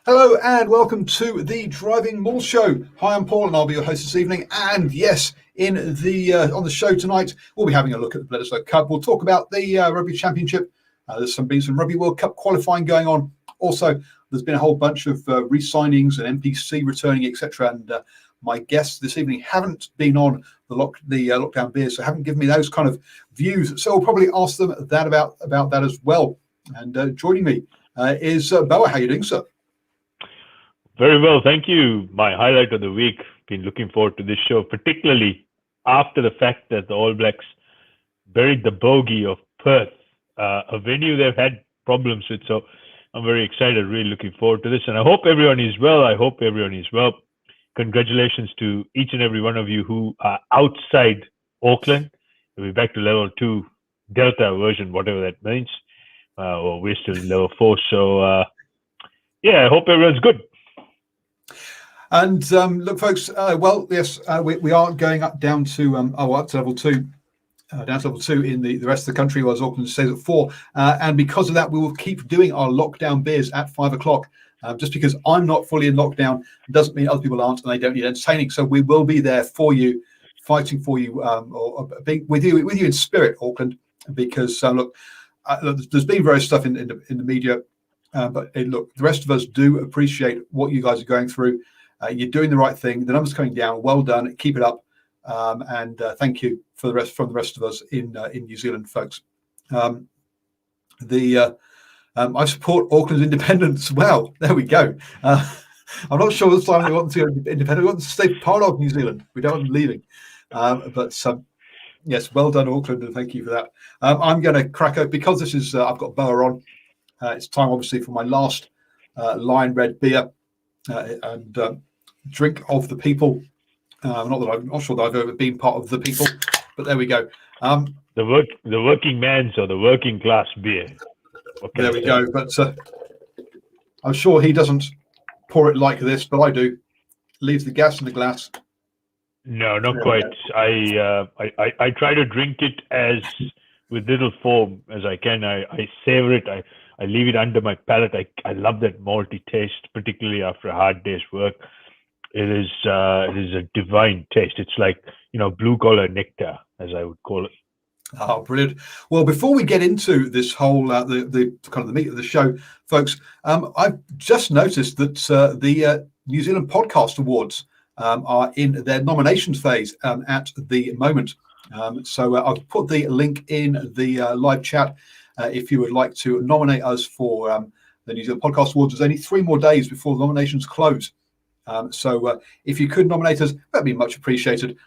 Hello and welcome to the DrivingMaul show. Hi, I'm Paul and I'll be your host this evening. And yes, in the on the show tonight, we'll be having a look at the Bledisloe Cup. We'll talk about the Rugby Championship. There's been some Rugby World Cup qualifying going on. Also, there's been a whole bunch of re-signings and NPC returning, etc. And my guests this evening haven't been on the lockdown beers, so haven't given me those kind of views. So I'll probably ask them that about that as well. And joining me is Boa. How are you doing, sir? Very well, thank you. My highlight of the week. Been looking forward to this show, particularly after the fact that the All Blacks buried the bogey of Perth, a venue they've had problems with. So I'm very excited, really looking forward to this. And I hope everyone is well. Congratulations to each and every one of you who are outside Auckland. We'll be back to level 2 Delta version, whatever that means. Or we're still in level 4. So, I hope everyone's good. And look, folks. Yes, we are going down to up to level 2, down to level 2 in the rest of the country, whereas Auckland stays at 4. And because of that, we will keep doing our lockdown beers at 5 o'clock. Just because I'm not fully in lockdown doesn't mean other people aren't, and they don't need entertaining. So we will be there for you, fighting for you, or being with you in spirit, Auckland. Because look, there's been various stuff in the media, but look, the rest of us do appreciate what you guys are going through. You're doing the right thing. The numbers coming down. Well done. Keep it up. And thank you from the rest of us in New Zealand, folks. I support Auckland's independence. Well, there we go. I'm not sure this time we want to be independent. We want to stay part of New Zealand. We don't want them leaving. Yes, well done, Auckland, and thank you for that. I'm going to crack up because this is I've got Boa on. It's time, obviously, for my last Lion Red beer and drink of the people. I'm not sure that I've ever been part of the people, but there we go. The working man's or the working class beer. Okay, there we go. But I'm sure he doesn't pour it like this, but I do. Leaves the gas in the glass. No, not quite. I try to drink it as with little foam as I can. I savor it. I leave it under my palate. I love that malty taste, particularly after a hard day's work. It is a divine taste. It's like, blue collar nectar, as I would call it. Oh, brilliant! Well, before we get into this whole the kind of the meat of the show, folks, I've just noticed that the New Zealand Podcast Awards are in their nominations phase at the moment. So I've put the link in the live chat if you would like to nominate us for the New Zealand Podcast Awards. There's only 3 more days before the nominations close. So if you could nominate us, that'd be much appreciated.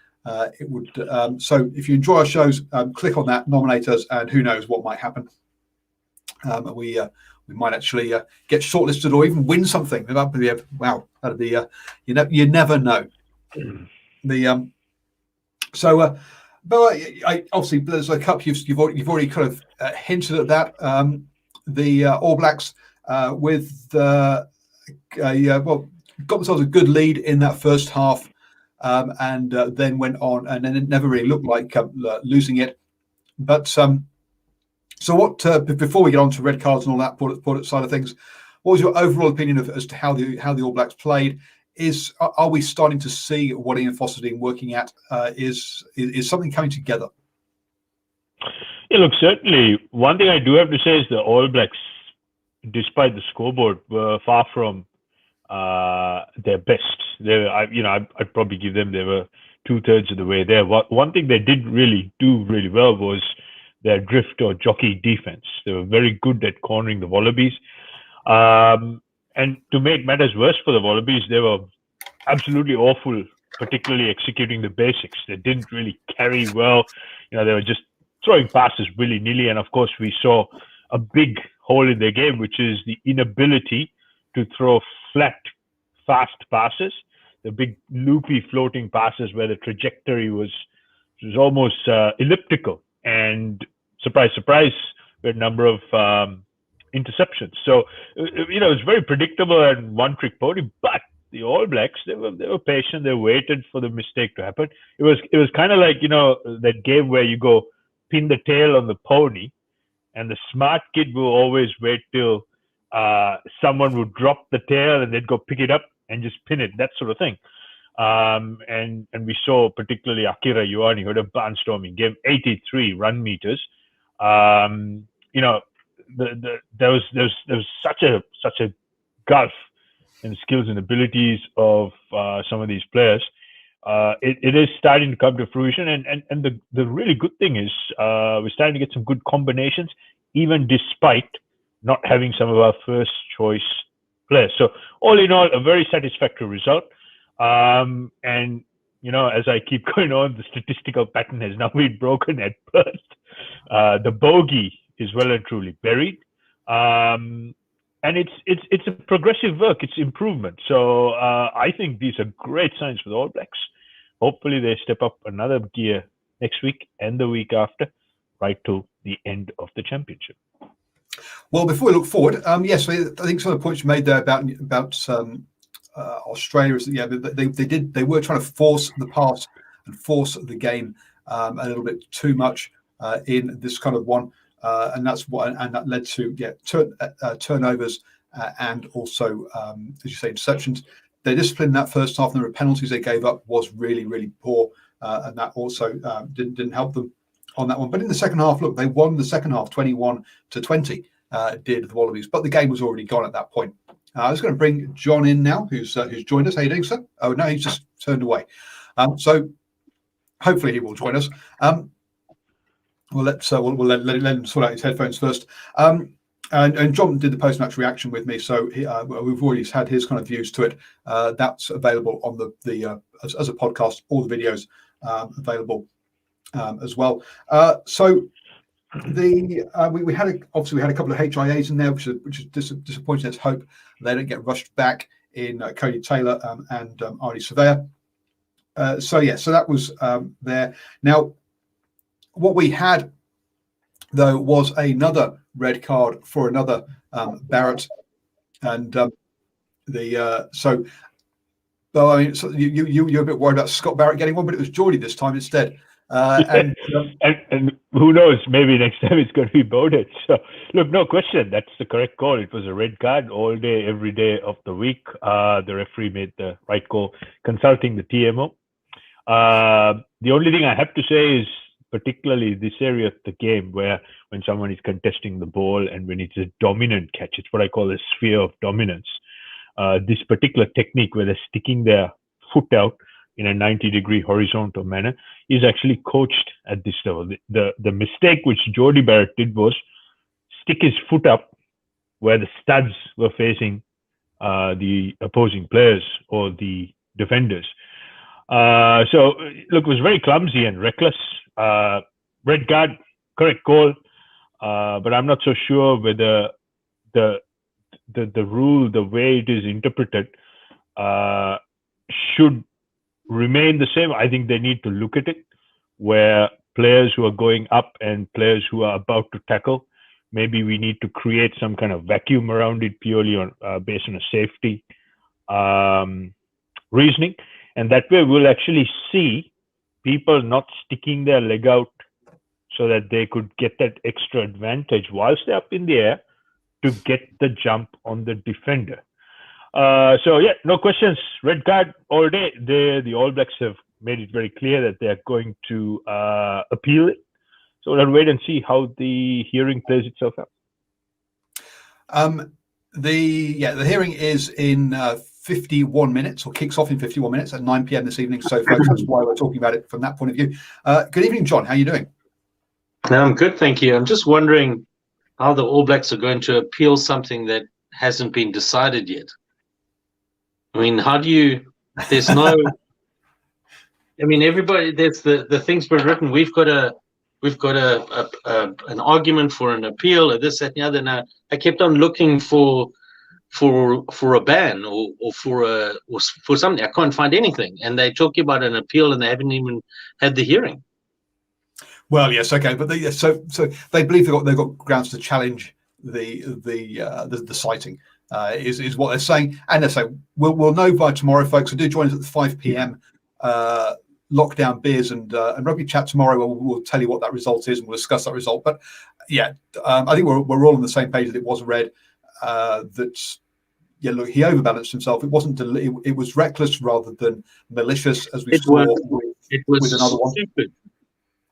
It would. So if you enjoy our shows, click on that, nominate us, and who knows what might happen. We might actually get shortlisted or even win something. That'd be that'd be you never know. But obviously Bledisloe Cup. You've already kind of hinted at that. The All Blacks got themselves a good lead in that first half, and then went on, and then it never really looked like losing it. But so what? Before we get on to red cards and all that port side of things, what was your overall opinion as to how the All Blacks played? Are we starting to see what Ian Foster's been working at? Is something coming together? Yeah, look, certainly. One thing I do have to say is the All Blacks, despite the scoreboard, were far from their best. I'd probably give them, they were 2/3 of the way there. One thing they did really do really well was their drift or jockey defense. They were very good at cornering the Wallabies. And to make matters worse for the Wallabies, they were absolutely awful, particularly executing the basics. They didn't really carry well. They were just throwing passes willy-nilly. And of course, we saw a big hole in their game, which is the inability to throw flat, fast passes, the big loopy floating passes where the trajectory was almost elliptical. And surprise, surprise, we had a number of interceptions. So, it's very predictable and one-trick pony. But the All Blacks, they were patient. They waited for the mistake to happen. It was kind of like, that game where you go pin the tail on the pony, and the smart kid will always wait till someone would drop the tail and they'd go pick it up and just pin it, that sort of thing. And we saw particularly Akira Ioane, who had a barnstorming game, 83 run meters. You know, there was such a gulf in skills and abilities of some of these players. It is starting to come to fruition, and the really good thing is we're starting to get some good combinations, even despite not having some of our first choice players. So all in all, a very satisfactory result. And you know, as I keep going on, the statistical pattern has now been broken at Perth. The bogey is well and truly buried. And it's a progressive work. It's improvement. So I think these are great signs for the All Blacks. Hopefully they step up another gear next week and the week after, right to the end of the championship. Well, before we look forward, yes, I think some of the points you made there about Australia is that they were trying to force the pass and force the game a little bit too much in this kind of one. And that led to turnovers and also, as you say, interceptions. Their discipline in that first half, and the number of penalties they gave up was really, really poor, and that also didn't help them on that one. But in the second half, look, they won the second half 21-20. Did the Wallabies, but the game was already gone at that point. I was going to bring John in now, who's joined us. How you doing, sir? Oh no, he's just turned away. So hopefully he will join us. We'll let him sort out his headphones first. And John did the post-match reaction with me, so we've already had his kind of views to it. That's available on the as a podcast. All the videos available as well. So we had a couple of HIAs in there, which is disappointing. Let's hope they don't get rushed back in Cody Taylor and Arnie Surveyor. So that was there. Now, what we had though was another red card for another Barrett, and so you're a bit worried about Scott Barrett getting one, but it was Geordie this time instead. And who knows, maybe next time it's going to be Bowden. So look, no question, that's the correct call. It was a red card all day, every day of the week. The referee made the right call, consulting the TMO. The only thing I have to say is, particularly this area of the game where when someone is contesting the ball and when it's a dominant catch, it's what I call a sphere of dominance. This particular technique where they're sticking their foot out in a 90-degree horizontal manner is actually coached at this level. The mistake which Jordie Barrett did was stick his foot up where the studs were facing the opposing players or the defenders. So look, it was very clumsy and reckless. Red card, correct call, but I'm not so sure whether the rule, the way it is interpreted, should remain the same. I think they need to look at it where players who are going up and players who are about to tackle, maybe we need to create some kind of vacuum around it purely on based on a safety reasoning, and that way we'll actually see people not sticking their leg out so that they could get that extra advantage whilst they're up in the air to get the jump on the defender. So yeah, no questions. Red card all day. The All Blacks have made it very clear that they're going to appeal it. So we'll wait and see how the hearing plays itself out. The hearing is in 51 minutes, or kicks off in 51 minutes at 9 p.m. this evening. So folks, that's why we're talking about it from that point of view. Good evening, John. How are you doing? I'm good, thank you. I'm just wondering how the All Blacks are going to appeal something that hasn't been decided yet. I mean, how do you? There's no. I mean, everybody. There's the things been written. We've got an argument for an appeal, or this, that, and the other. Now, I kept on looking for a ban or for something. I can't find anything, and they're talking about an appeal, and they haven't even had the hearing. Well, yes, okay, but so they believe they've got grounds to challenge the citing. Is what they're saying, and they say we'll know by tomorrow, folks. So do join us at the 5 p.m. Lockdown beers and rugby chat tomorrow. We'll tell you what that result is, and we'll discuss that result. But yeah, I think we're all on the same page that it was red. that. Yeah, look, he overbalanced himself. It wasn't. It was reckless rather than malicious, as we saw with another one. Stupid.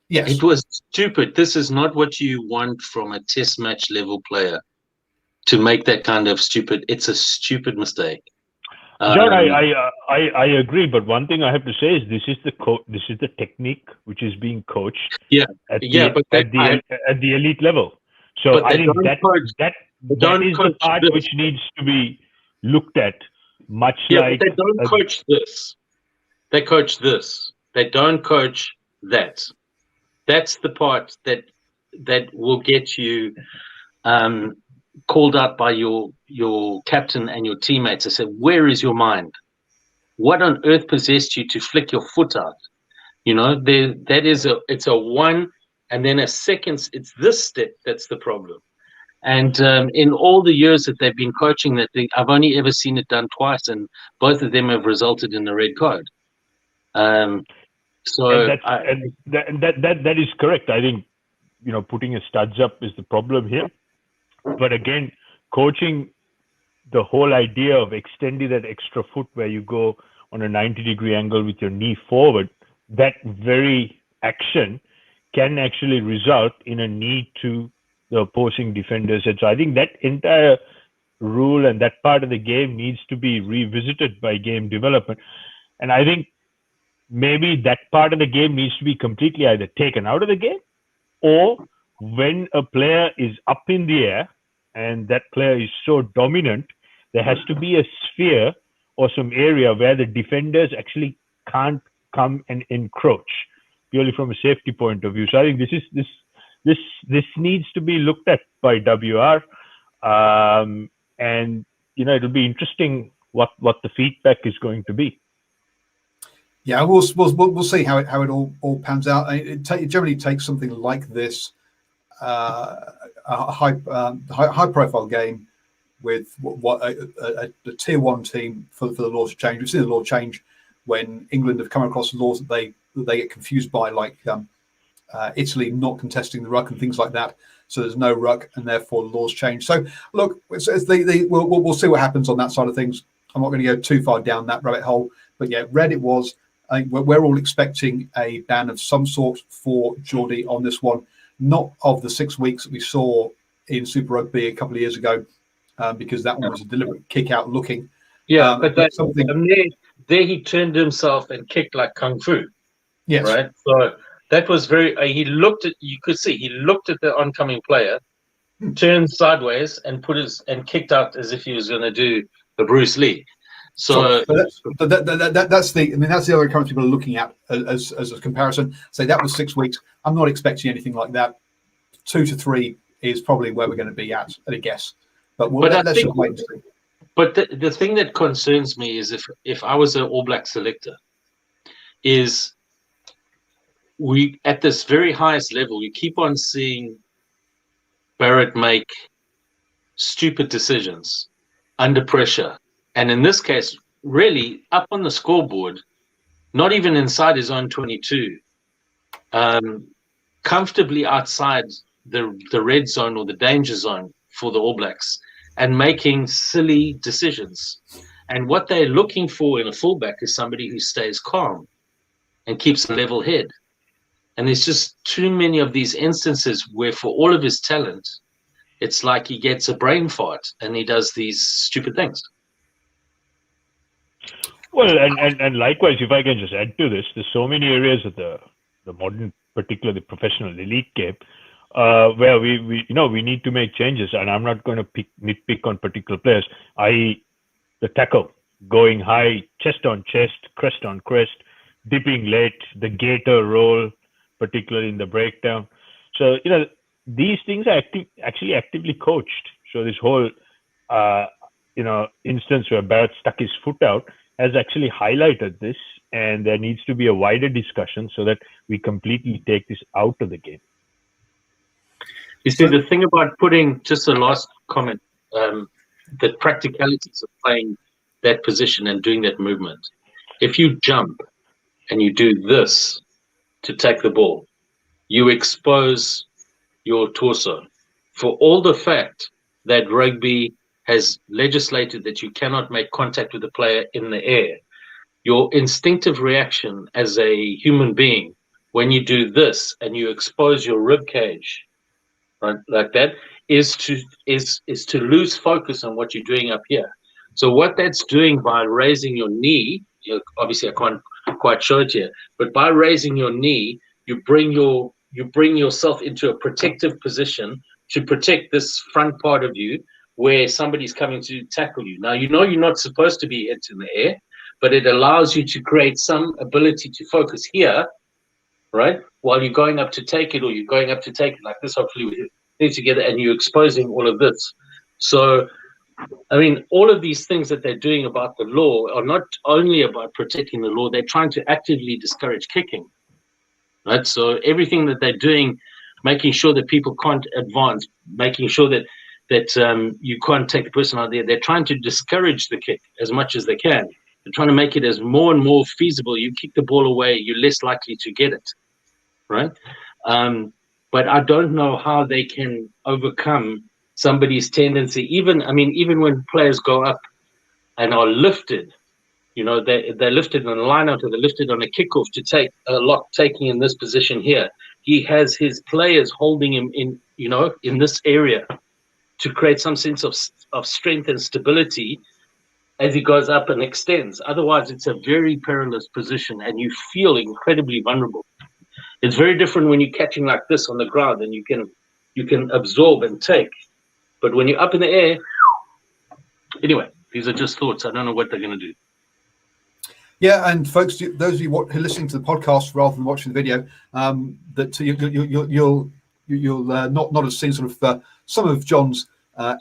Yes, it was stupid. This is not what you want from a test match level player, to make that kind of stupid. It's a stupid mistake. John, I agree, but one thing I have to say is this is the technique which is being coached at the elite level. So I think that is the part which needs to be looked at, much like they don't coach this. They coach this. They don't coach that. That's the part that will get you called out by your captain and your teammates. I said, where is your mind? What on earth possessed you to flick your foot out? You know, it's a one, and then a second. It's this step that's the problem. And in all the years that they've been coaching that thing, I've only ever seen it done twice, and both of them have resulted in a red card. So that is correct. I think, you know, putting a studs up is the problem here. But again, coaching the whole idea of extending that extra foot where you go on a 90-degree angle with your knee forward, that very action can actually result in a knee to the opposing defender's head. So I think that entire rule and that part of the game needs to be revisited by game development. And I think maybe that part of the game needs to be completely either taken out of the game, or when a player is up in the air and that player is so dominant, there has to be a sphere or some area where the defenders actually can't come and encroach, purely from a safety point of view. So I think this needs to be looked at by WR, and you know, it'll be interesting what the feedback is going to be. Yeah, we'll see how it all pans out. It generally takes something like this, a high profile game with what a tier one team for the laws to change. We've seen the law change when England have come across laws that they get confused by, like Italy not contesting the ruck and things like that. So there's no ruck, and therefore the laws change. So look, we'll see what happens on that side of things. I'm not going to go too far down that rabbit hole, but yeah, red it was. I think we're all expecting a ban of some sort for Geordie on this one, not of the 6 weeks that we saw in Super Rugby a couple of years ago, because that one was a deliberate kick out looking. Yeah, but that's something. There he turned himself and kicked like kung fu. Yes, right. So that was very. You could see he looked at the oncoming player, turned sideways, and kicked out as if he was going to do the Bruce Lee. So that's the other current people are looking at as a comparison. Say that was 6 weeks. I'm not expecting anything like that. 2 to 3 is probably where we're going to be at a guess. But let's just wait and see. But the thing that concerns me is if I was an All Black selector, is we at this very highest level, you keep on seeing Barrett make stupid decisions under pressure. And in this case, really up on the scoreboard, not even inside his own 22, comfortably outside the red zone or the danger zone for the All Blacks, and making silly decisions. And what they're looking for in a fullback is somebody who stays calm and keeps a level head. And there's just too many of these instances where, for all of his talent, it's like he gets a brain fart and he does these stupid things. Well, and likewise, if I can just add to this, there's so many areas of the modern, particularly the professional elite game, where we need to make changes. And I'm not going to nitpick on particular players, i.e. the tackle, going high, chest on chest, crest on crest, dipping late, the gator roll, particularly in the breakdown. So, you know, these things are actually actively coached. So this whole, instance where Barrett stuck his foot out has actually highlighted this, and there needs to be a wider discussion so that we completely take this out of the game. You see, the thing about putting, just a last comment, the practicalities of playing that position and doing that movement. If you jump and you do this to take the ball, you expose your torso. For all the fact that rugby has legislated that you cannot make contact with the player in the air, your instinctive reaction as a human being when you do this and you expose your rib cage, right, like that, is to lose focus on what you're doing up here. So what that's doing by raising your knee, obviously I can't quite show it here, but by raising your knee, you bring yourself into a protective position to protect this front part of you where somebody's coming to tackle you. Now, you know you're not supposed to be hit in the air, but it allows you to create some ability to focus here, right, while you're going up to take it, or you're going up to take it like this, hopefully with your knee together, and you're exposing all of this. So, I mean, all of these things that they're doing about the law are not only about protecting the law, they're trying to actively discourage kicking, right? So everything that they're doing, making sure that people can't advance, making sure that you can't take the person out there, they're trying to discourage the kick as much as they can. They're trying to make it as more and more feasible. You kick the ball away, you're less likely to get it, right? But I don't know how they can overcome somebody's tendency. Even when players go up and are lifted, they're lifted on a line out, or they're lifted on a kickoff to take a lock, taking in this position here. He has his players holding him in this area to create some sense of strength and stability as he goes up and extends. Otherwise, it's a very perilous position, and you feel incredibly vulnerable. It's very different when you're catching like this on the ground, and you can absorb and take. But when you're up in the air, anyway, these are just thoughts. I don't know what they're going to do. Yeah, and folks, those of you who are listening to the podcast rather than watching the video, that you'll not have seen sort of some of John's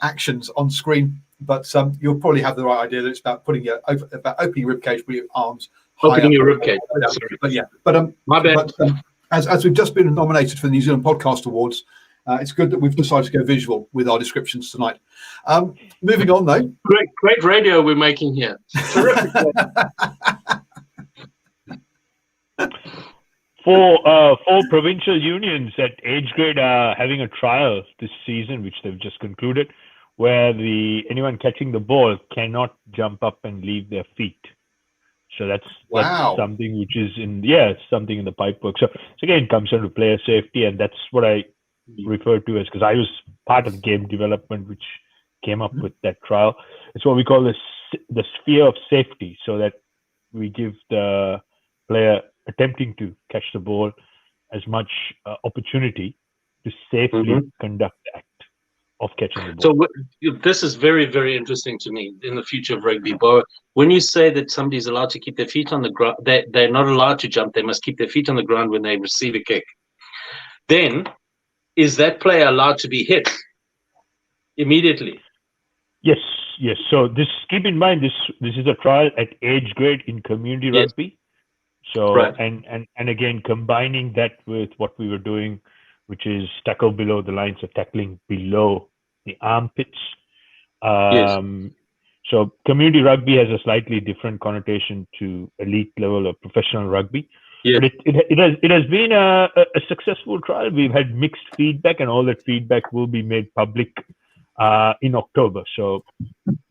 actions on screen, but you'll probably have the right idea that it's about about opening your ribcage with your arms. Opening your ribcage. But my bad. But, as we've just been nominated for the New Zealand Podcast Awards, it's good that we've decided to go visual with our descriptions tonight. Moving on, though. Great radio we're making here. Terrific. For provincial unions at age grade are having a trial this season, which they've just concluded, where anyone catching the ball cannot jump up and leave their feet. So that's something which is something in the pipework. So again, it comes down to player safety, and that's what I refer to as, because I was part of game development which came up with that trial. It's what we call the sphere of safety, so that we give the player attempting to catch the ball as much opportunity to safely conduct the act of catching the ball. So this is very, very interesting to me in the future of rugby. But when you say that somebody's allowed to keep their feet on the ground, they're not allowed to jump. They must keep their feet on the ground when they receive a kick. Then, is that player allowed to be hit immediately? Yes. So keep in mind, this is a trial at age grade in community rugby. So right. and again, combining that with what we were doing, which is tackle below the line, so tackling below the armpits. So community rugby has a slightly different connotation to elite level of professional rugby. Yeah. But it has been a successful trial. We've had mixed feedback, and all that feedback will be made public in October. So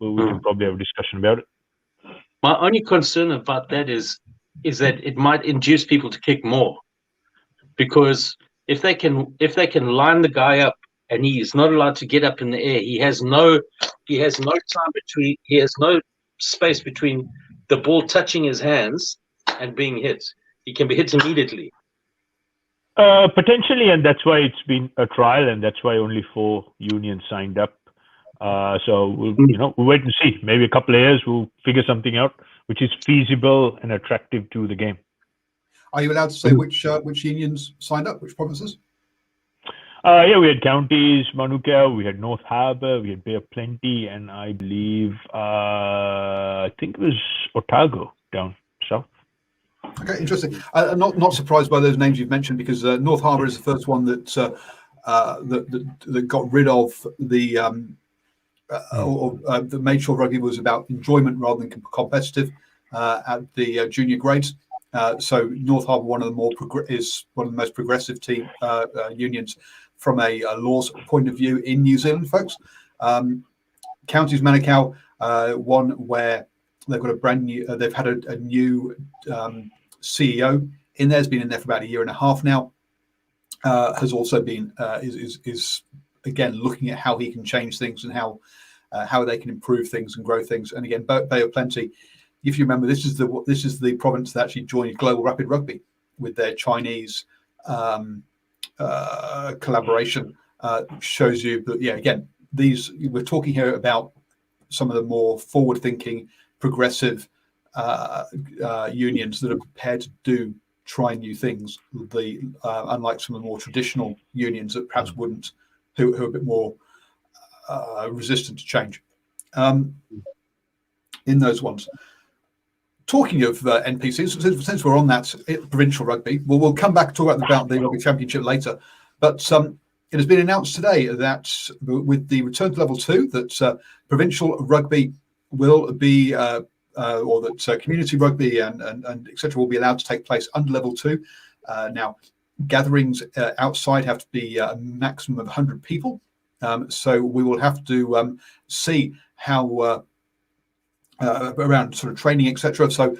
we can probably have a discussion about it. My only concern about that is that it might induce people to kick more, because if they can line the guy up and he is not allowed to get up in the air, he has no space between the ball touching his hands and being hit. He can be hit immediately. Potentially, and that's why it's been a trial, and that's why only 4 unions signed up. So we'll wait and see. Maybe a couple of years we'll figure something out which is feasible and attractive to the game. Are you allowed to say which unions signed up, which provinces? We had counties, Manukau, we had North Harbour, we had Bay of Plenty, and I believe I think it was Otago down south. Okay, interesting. I'm not surprised by those names you've mentioned, because North Harbour is the first one that got rid of the that made sure rugby was about enjoyment rather than competitive at the junior grades. So North Harbour, one of the most progressive team unions from a laws point of view in New Zealand, folks. Counties Manukau, one where they've got a brand new, they've had a new CEO in there, has been in there for about a year and a half now, has also been, is again looking at how he can change things and how they can improve things and grow things. And again, Bay of Plenty, if you remember, this is the province that actually joined Global Rapid Rugby with their Chinese collaboration. Shows you that, yeah, again, we're talking here about some of the more forward-thinking, progressive unions that are prepared to try new things. Unlike some of the more traditional unions that perhaps wouldn't, who are a bit more resistant to change. In those ones. Talking of NPCs, since we're on that provincial rugby, we'll come back and talk about the Rugby Championship later. But it has been announced today that with the return to level 2, that provincial rugby will be, or that community rugby and etc. will be allowed to take place under level 2. Now, gatherings outside have to be a maximum of 100 people. So we will have to see how around sort of training, etc. So,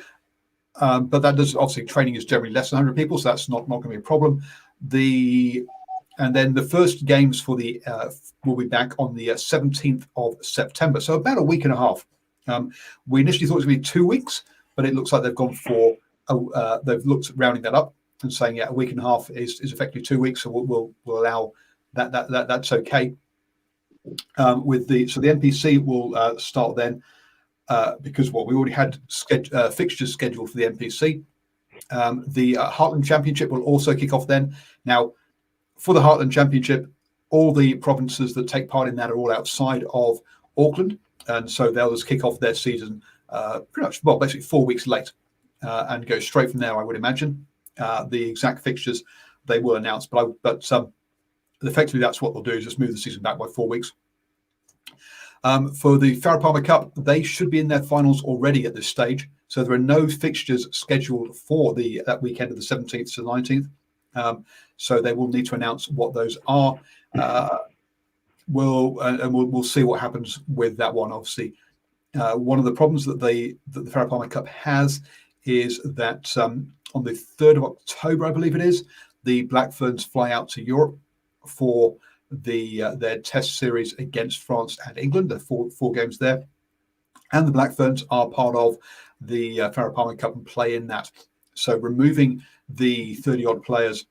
but that does, obviously training is generally less than 100 people, so that's not going to be a problem. And then the first games for the will be back on the 17th of September. So about a week and a half. We initially thought it was going to be 2 weeks, but it looks like they've gone for they've looked at rounding that up and saying, yeah, a week and a half is effectively 2 weeks. So we'll allow that that's okay. So the NPC will start then. Because we already had fixtures scheduled for the NPC. The Heartland Championship will also kick off then. Now, for the Heartland Championship, all the provinces that take part in that are all outside of Auckland, and so they'll just kick off their season pretty much, well, basically 4 weeks late, and go straight from there, I would imagine. The exact fixtures they will announce, but effectively that's what they'll do, is just move the season back by 4 weeks. For the Farah Palmer Cup, they should be in their finals already at this stage. So there are no fixtures scheduled for that weekend of the 17th to the 19th. So they will need to announce what those are. We'll see what happens with that one. Obviously, one of the problems that the Farah Palmer Cup has is that on the 3rd of October, I believe it is, the Black Ferns fly out to Europe for their test series against France and England. There are four games there, and the Black Ferns are part of the Farah Palmer Cup and play in that. So removing the 30-odd players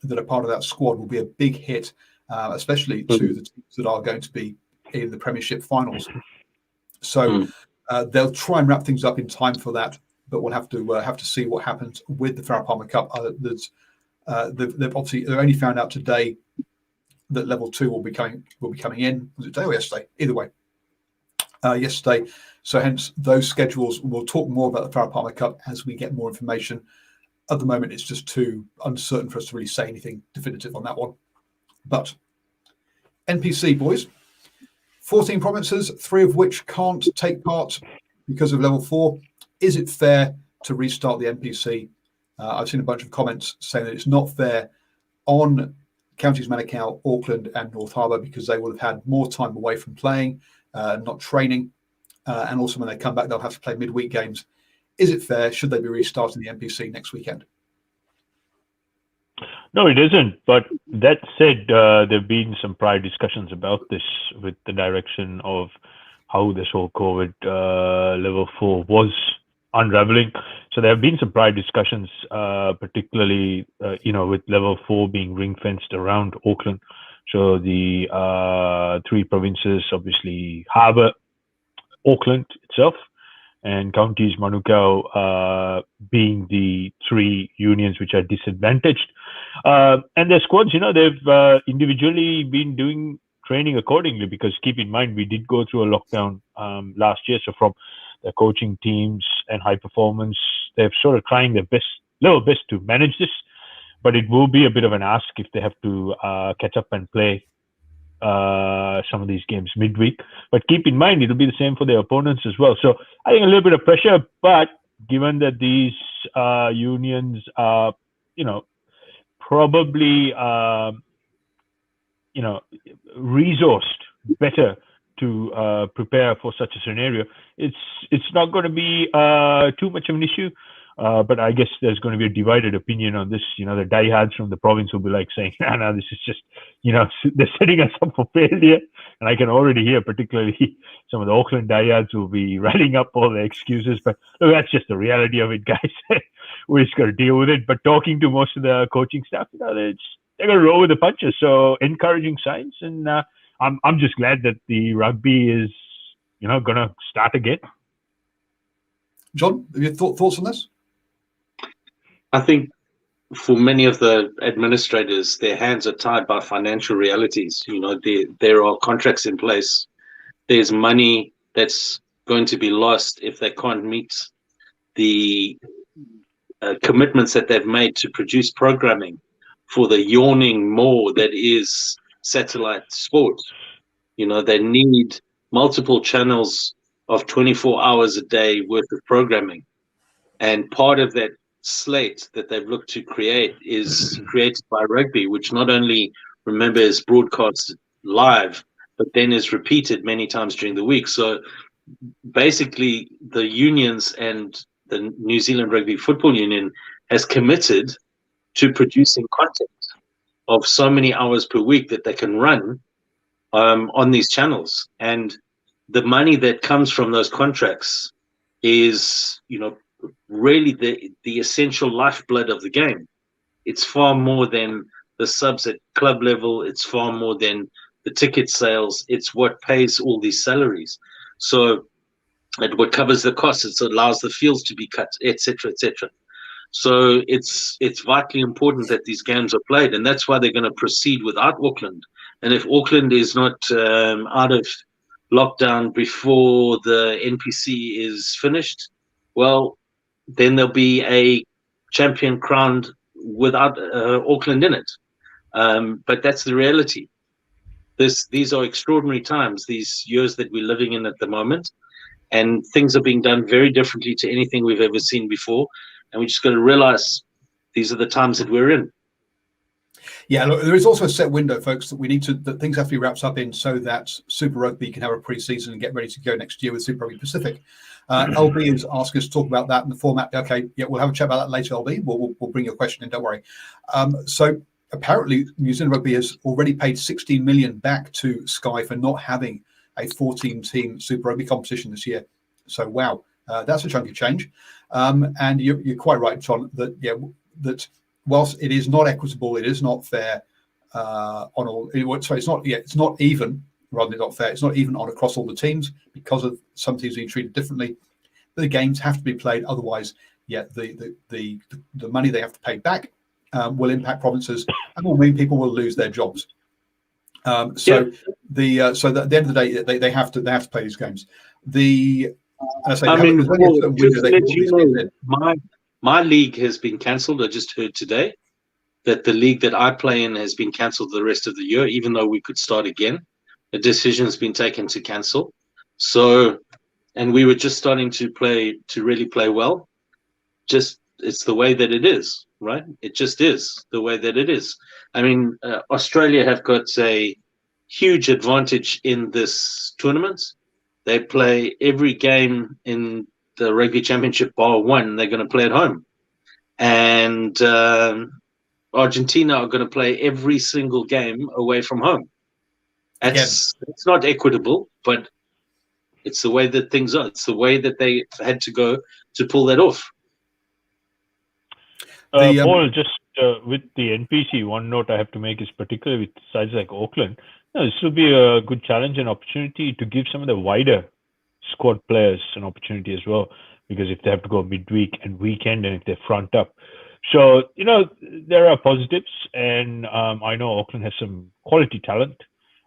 that are part of that squad will be a big hit, especially to the teams that are going to be in the Premiership finals. So they'll try and wrap things up in time for that, but we'll have to see what happens with the Farah Palmer Cup. They've only found out today that level 2 will be coming in. Was it today or yesterday? Either way, yesterday. So hence those schedules. We'll talk more about the Farah Palmer Cup as we get more information. At the moment, it's just too uncertain for us to really say anything definitive on that one. But NPC, boys, 14 provinces, 3 of which can't take part because of level 4. Is it fair to restart the NPC? I've seen a bunch of comments saying that it's not fair on Counties Manukau, Auckland and North Harbour, because they will have had more time away from playing, not training, and also when they come back they'll have to play midweek games. Is it fair? Should they be restarting the NPC next weekend? No, it isn't. But that said, there have been some prior discussions about this with the direction of how this whole COVID level 4 was unraveling. So there have been some prior discussions, particularly, with level 4 being ring fenced around Auckland. So the 3 provinces, obviously Harbour, Auckland itself, and Counties Manukau being the 3 unions which are disadvantaged. And their squads, they've individually been doing training accordingly, because keep in mind, we did go through a lockdown last year. So from the coaching teams and high performance, they've sort of trying their level best to manage this, but it will be a bit of an ask if they have to catch up and play some of these games midweek. But keep in mind, it'll be the same for their opponents as well. So I think a little bit of pressure, but given that these unions are, probably, resourced better to prepare for such a scenario, it's not going to be too much of an issue. But I guess there's going to be a divided opinion on this. The diehards from the province will be like saying, no, this is just, they're setting us up for failure. And I can already hear, particularly some of the Auckland diehards will be writing up all the excuses. But look, that's just the reality of it, guys. We just got to deal with it. But talking to most of the coaching staff, they're going to roll with the punches. So encouraging signs. And I'm just glad that the rugby is, going to start again. John, have you thoughts on this? I think for many of the administrators, their hands are tied by financial realities. There are contracts in place. There's money that's going to be lost if they can't meet the commitments that they've made to produce programming for the yawning maw that is satellite sport. They need multiple channels of 24 hours a day worth of programming. And part of that slate that they've looked to create is created by rugby, which not only, remember, is broadcast live, but then is repeated many times during the week. So basically the unions and the New Zealand Rugby Football Union has committed to producing content of so many hours per week that they can run on these channels. And the money that comes from those contracts is, really the essential lifeblood of the game. It's far more than the subs at club level. It's far more than the ticket sales. It's what pays all these salaries. So it what covers the costs. It allows the fields to be cut, etc., etc. So it's vitally important that these games are played, and that's why they're going to proceed without Auckland. And if Auckland is not out of lockdown before the NPC is finished, well, then there'll be a champion crowned without Auckland in it. But that's the reality. These are extraordinary times, these years that we're living in at the moment, and things are being done very differently to anything we've ever seen before. And we just got to realize these are the times that we're in. Yeah, look, there is also a set window, folks, that things have to be wrapped up in so that Super Rugby can have a pre-season and get ready to go next year with Super Rugby Pacific. LB is asking us to talk about that and the format. Okay, yeah, we'll have a chat about that later, LB. We'll bring your question in, don't worry. So apparently New Zealand Rugby has already paid 16 million back to Sky for not having a 14-team Super Rugby competition this year. So wow, that's a chunky change. And you're quite right, John, that whilst it is not equitable, it is not fair on all. It's not even. Rather than not fair, it's not even on across all the teams because of some teams being treated differently. The games have to be played, otherwise, the money they have to pay back will impact provinces and will mean people will lose their jobs. So at the end of the day, they have to play these games. My league has been cancelled. I just heard today that the league that I play in has been cancelled the rest of the year, even though we could start again. A decision has been taken to cancel. So, and we were just starting to really play well. Just, it's the way that it is, right? It just is the way that it is. I mean, Australia have got a huge advantage in this tournament. They play every game in the Rugby Championship bar one. They're going to play at home. And Argentina are going to play every single game away from home. It's not equitable, but it's the way that things are. It's the way that they had to go to pull that off. Paul, just with the NPC, one note I have to make is particularly with sides like Auckland, this will be a good challenge and opportunity to give some of the wider squad players an opportunity as well, because if they have to go midweek and weekend and if they're front up. So, there are positives, and I know Auckland has some quality talent.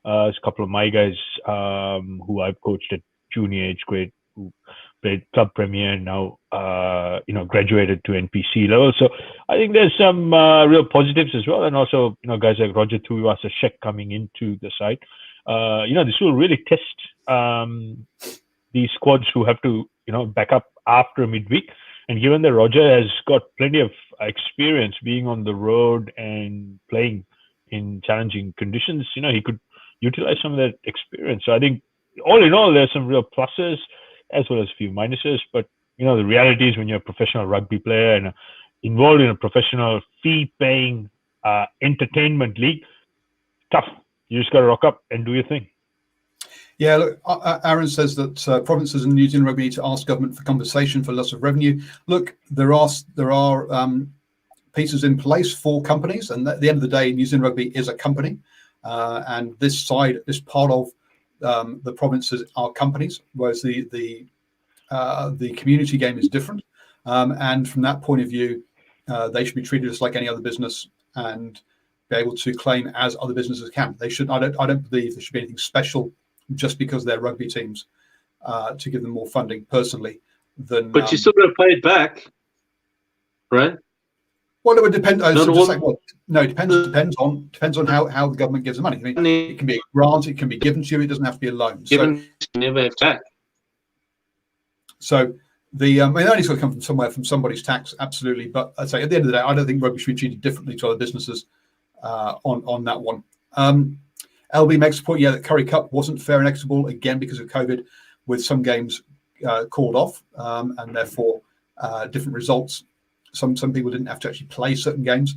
There's a couple of my guys who I've coached at junior age grade who played club premier and now graduated to NPC level. So I think there's some real positives as well, and also guys like Roger Tuivasa-Sheck coming into the side. This will really test these squads who have to back up after midweek. And given that Roger has got plenty of experience being on the road and playing in challenging conditions, he could utilize some of that experience. So I think all in all, there's some real pluses as well as a few minuses. But the reality is when you're a professional rugby player and involved in a professional fee-paying entertainment league, tough. You just got to rock up and do your thing. Yeah, look, Aaron says that provinces in New Zealand Rugby need to ask government for compensation for loss of revenue. Look, there are pieces in place for companies, and at the end of the day, New Zealand Rugby is a company, and this part of the provinces are companies, whereas the community game is different. And from that point of view, they should be treated just like any other business and be able to claim as other businesses can. They should. I don't believe there should be anything special just because they're rugby teams to give them more funding personally than. But you still got to pay it back, right? Well, it would depend. It depends on how the government gives the money. I mean, it can be a grant, it can be given to you. It doesn't have to be a loan. Given, never have tax. So the only's got to come from somewhere, from somebody's tax, absolutely. But I'd say at the end of the day, I don't think rugby should be treated differently to other businesses on that one. LB makes a point, that Curry Cup wasn't fair and equitable again because of COVID, with some games called off and therefore different results. Some people didn't have to actually play certain games.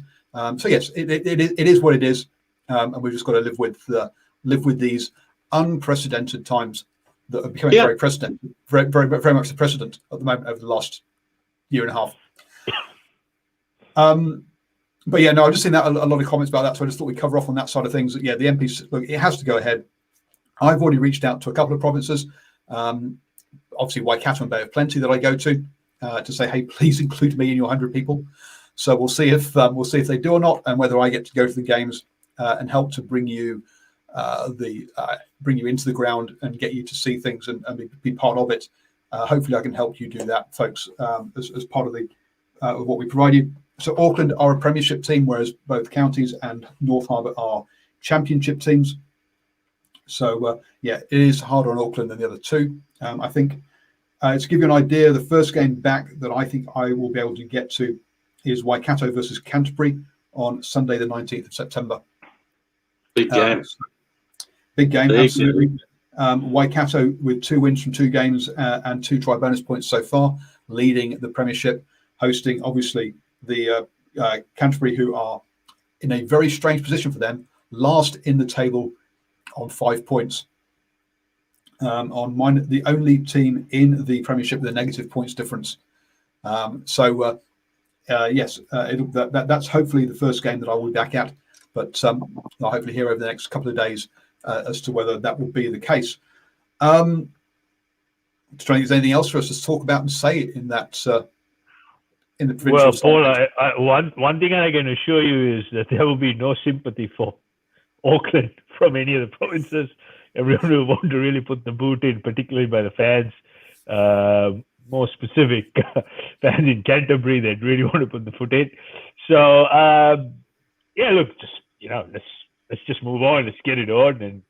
So yes, it is what it is, and we've just got to live with these unprecedented times that are becoming very precedented, very much the precedent at the moment over the last year and a half. But yeah, no, I've just seen that a lot of comments about that, so I just thought we'd cover off on that side of things. Yeah, the MPs, look, it has to go ahead. I've already reached out to a couple of provinces, obviously Waikato and Bay of Plenty that I go to say, hey, please include me in your 100 people. So we'll see if they do or not, and whether I get to go to the games and help to bring you into the ground and get you to see things and be part of it. Hopefully, I can help you do that, folks, as part of what we provide you. So Auckland are a premiership team, whereas both counties and North Harbour are championship teams. So it is harder on Auckland than the other two. I think to give you an idea, the first game back that I think I will be able to get to is Waikato versus Canterbury on Sunday, the 19th of September. Big game. Big game, absolutely. Waikato with 2 wins from 2 games and 2 try bonus points so far, leading the premiership, hosting obviously the Canterbury, who are in a very strange position for them, last in the table on 5 points. The only team in the premiership with a negative points difference. Yes, that's hopefully the first game that I will be back at, but I'll hopefully hear over the next couple of days as to whether that will be the case. Trying to think if there's anything else for us to talk about and say in that in the provincial. Well, Paul, one thing I can assure you is that there will be no sympathy for Auckland from any of the provinces. Everyone will want to really put the boot in, particularly by the fans. More specific, fans in Canterbury that really want to put the foot in. So look, just let's just move on. Let's get it on, and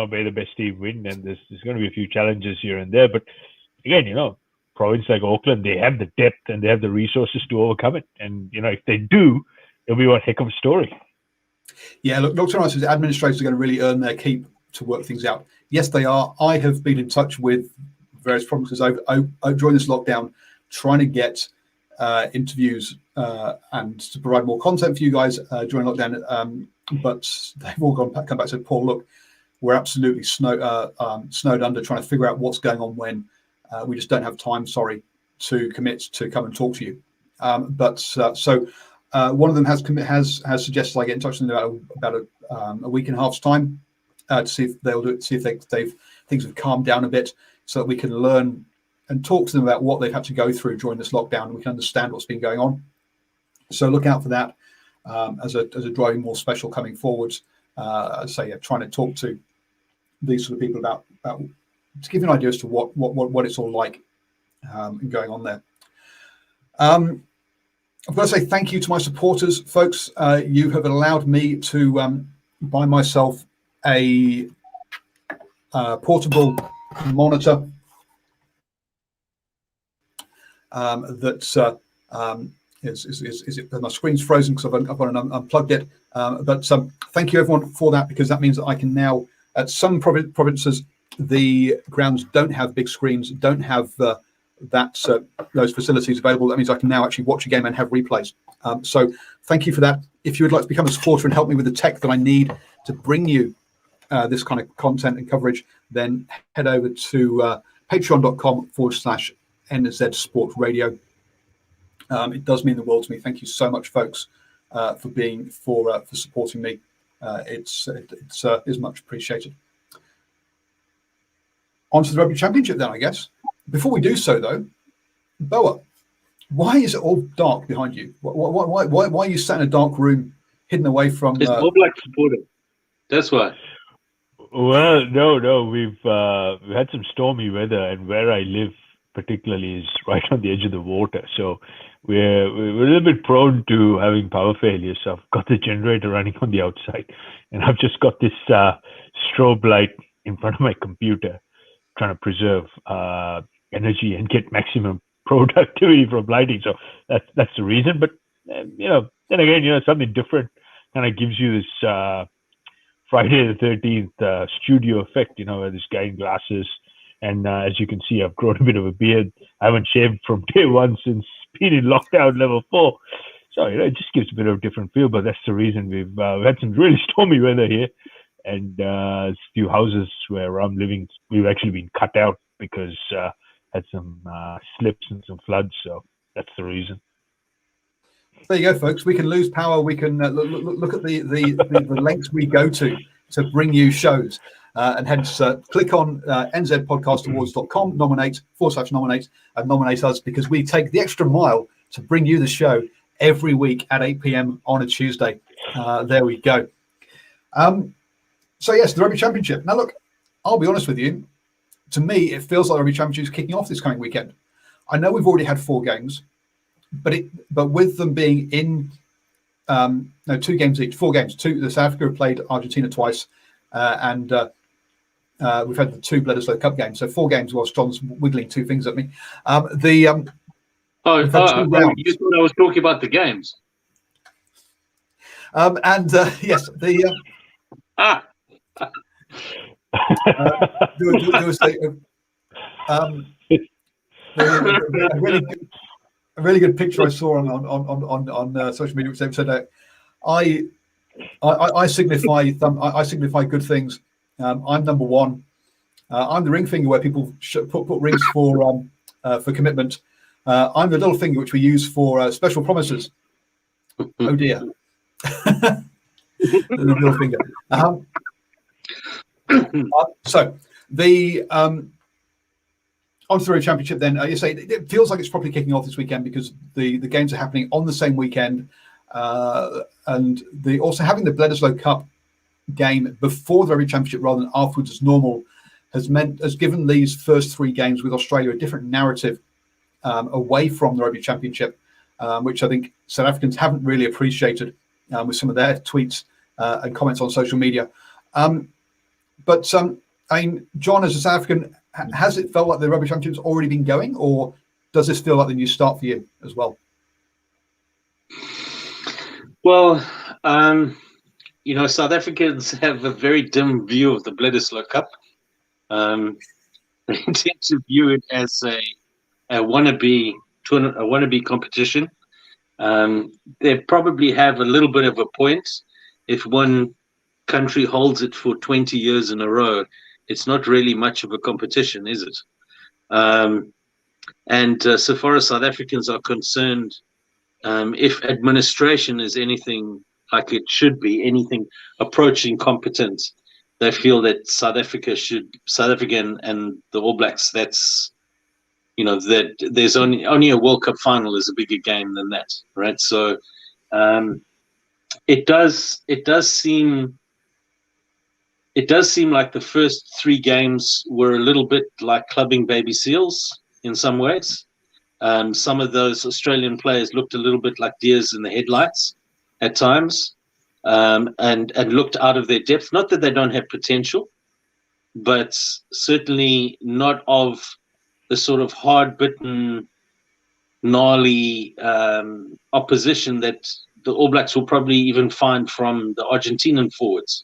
may the best team win. And there's going to be a few challenges here and there, but again, province like Auckland, they have the depth and they have the resources to overcome it. And if they do, it'll be one heck of a story. Yeah, look, Dr. Rice says administrators are going to really earn their keep to work things out. Yes, they are. I have been in touch with various provinces during this lockdown, trying to get interviews and to provide more content for you guys during lockdown. But they've all come back and said, Paul, look, we're absolutely snowed under trying to figure out what's going on when. We just don't have time, sorry, to commit to come and talk to you. So one of them has suggested I get in touch with them about a week and a half's time to see if they'll do it, see if things have calmed down a bit, so that we can learn and talk to them about what they've had to go through during this lockdown, and we can understand what's been going on. So look out for that as a Driving Maul special coming forwards. Trying to talk to these sort of people about to give you an idea as to what it's all like going on there. I've got to say thank you to my supporters, folks. You have allowed me to buy myself a portable monitor that my screen's frozen because I've gone and unplugged it. But thank you everyone for that, because that means that I can now, at some provinces, the grounds don't have big screens, don't have those facilities available. That means I can now actually watch a game and have replays. So thank you for that. If you would like to become a supporter and help me with the tech that I need to bring you this kind of content and coverage, then head over to patreon.com/NZ Sport Radio. It does mean the world to me. Thank you so much, folks, for supporting me. It's much appreciated. On to the Rugby Championship then, I guess. Before we do so, though, Boa, why is it all dark behind you? Why are you sat in a dark room, hidden away from? It's All Black supporter. That's why. Well, no, we've had some stormy weather, and where I live particularly is right on the edge of the water, so we're a little bit prone to having power failures. So I've got the generator running on the outside, and I've just got this strobe light in front of my computer, trying to preserve energy and get maximum productivity from lighting. So that's the reason. But then again, something different kind of gives you this Friday the 13th studio effect. Where this guy in glasses, and as you can see, I've grown a bit of a beard. I haven't shaved from day one since being in lockdown level 4. So it just gives a bit of a different feel. But that's the reason we've had some really stormy weather here. And a few houses where I'm living, we've actually been cut out because had some slips and some floods. So that's the reason. There you go, folks. We can lose power. We can look at the lengths we go to bring you shows. And hence, click on nzpodcastawards.com, nominate/nominate, and nominate us, because we take the extra mile to bring you the show every week at 8 p.m. on a Tuesday. There we go. So yes, the Rugby Championship. Now look, I'll be honest with you. To me, it feels like the Rugby Championship is kicking off this coming weekend. I know we've already had 4 games, but with them being in 2 games each, 4 games. The South Africa have played Argentina twice, and we've had the 2 Bledisloe Cup games. So 4 games whilst John's wiggling 2 things at me. You thought I was talking about the games. Yes, there was a really good picture I saw on social media, which said, "I signify good things. I'm number 1. I'm the ring finger where people put rings for commitment. I'm the little finger which we use for special promises." Oh dear, the little finger. So the onto the Rugby Championship then. You say it feels like it's probably kicking off this weekend because the games are happening on the same weekend, and also having the Bledisloe Cup game before the Rugby Championship rather than afterwards as normal has given these first 3 games with Australia a different narrative away from the Rugby Championship, which I think South Africans haven't really appreciated with some of their tweets and comments on social media. But I mean, John, as a South African, has it felt like the Rugby Championship's already been going, or does this feel like the new start for you as well? Well, South Africans have a very dim view of the Bledisloe Cup. They tend to view it as a wannabe competition. They probably have a little bit of a point. If one country holds it for 20 years in a row, it's not really much of a competition, is it? And so far as South Africans are concerned, if administration is anything like it should be, anything approaching competent, they feel that South Africa and the All Blacks, that's, that there's only a World Cup final is a bigger game than that, right? So it does seem like the first 3 games were a little bit like clubbing baby seals in some ways. Some of those Australian players looked a little bit like deers in the headlights at times, and looked out of their depth. Not that they don't have potential, but certainly not of the sort of hard-bitten, gnarly opposition that the All Blacks will probably even find from the Argentinian forwards.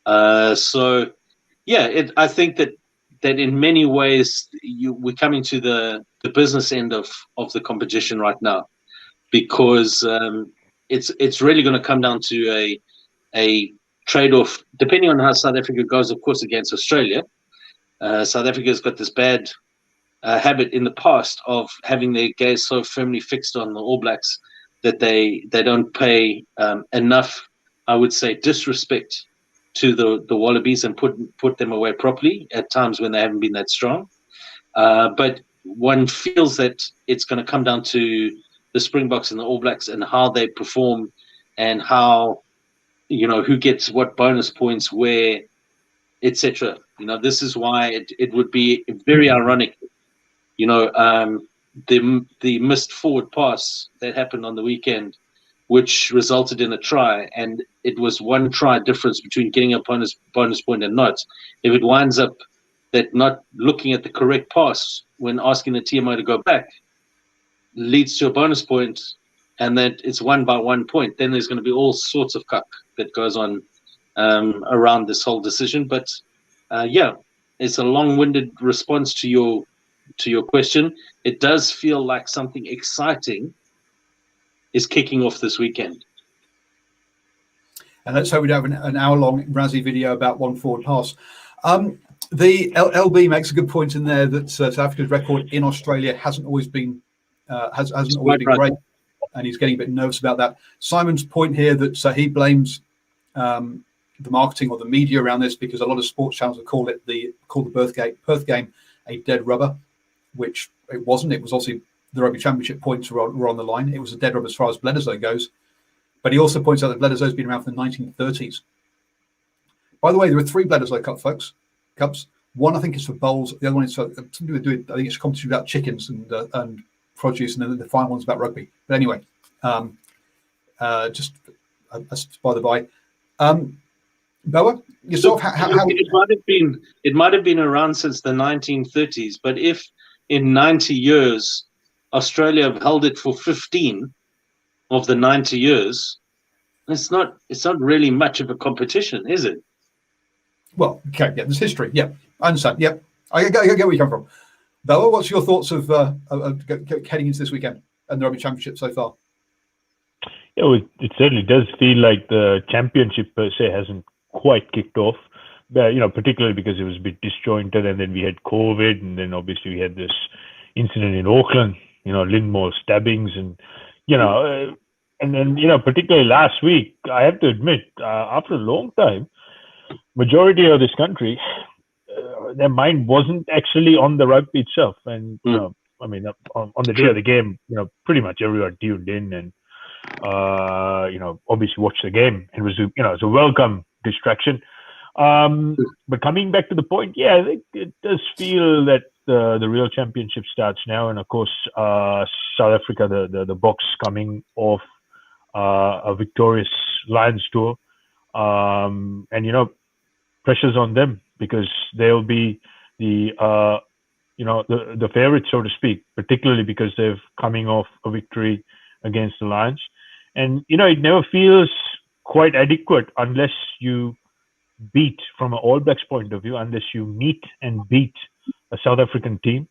So Yeah, I think that in many ways we're coming to the business end of the competition right now, because it's really going to come down to a trade-off, depending on how South Africa goes, of course, against Australia. South Africa's got this bad habit in the past of having their gaze so firmly fixed on the All Blacks that they don't pay enough, I would say, disrespect to the Wallabies and put them away properly at times when they haven't been that strong. But one feels that it's going to come down to the Springboks and the All Blacks and how they perform, and how, who gets what bonus points where, etc. This is why it would be very ironic, the missed forward pass that happened on the weekend, which resulted in a try, and it was one try difference between getting a bonus point and not. If it winds up that not looking at the correct pass when asking the TMO to go back leads to a bonus point, and that it's won by 1 point, then there's going to be all sorts of cuck that goes on around this whole decision. But yeah, it's a long-winded response to your question. It does feel like something exciting is kicking off this weekend. And let's hope we don't have an hour-long Razzie video about one forward pass. The LB makes a good point in there that South Africa's record in Australia hasn't always been great, and he's getting a bit nervous about that. Simon's point here that he blames the marketing or the media around this, because a lot of sports channels have called the Perth game a dead rubber, which it wasn't. It was obviously the Rugby Championship points were on the line. It was a dead rubber as far as Bledisloe goes. But he also points out that Bledisloe's been around from the 1930s. By the way, there are 3 Bledisloe Cups. One, I think, is for bowls. The other one is for something to do with, I think it's a competition about chickens and produce, and then the final one's about rugby. But anyway, just by the by. Boa, yourself, how it might have been around since the 1930s, but if in 90 years Australia have held it for 15 of the 90 years, it's not really much of a competition, is it? Well, okay, yeah, there's history. Yeah, I understand. Yeah, I get where you come from. Boa, what's your thoughts of heading into this weekend and the Rugby Championship so far? Yeah, well, it certainly does feel like the championship per se hasn't quite kicked off. Particularly because it was a bit disjointed, and then we had COVID, and then obviously we had this incident in Auckland, Lindmore stabbings, and and then particularly last week, I have to admit, after a long time, majority of this country, their mind wasn't actually on the rugby itself, and I mean, on the day of the game, pretty much everyone tuned in and obviously watched the game, and it was a welcome distraction. But coming back to the point, yeah, I think it does feel that the real championship starts now, and of course, South Africa, the Boks coming off a victorious Lions tour, and pressure's on them because they'll be the favorites, so to speak, particularly because they're coming off a victory against the Lions, and it never feels quite adequate unless you beat, from an All Blacks point of view, unless you meet and beat a South African team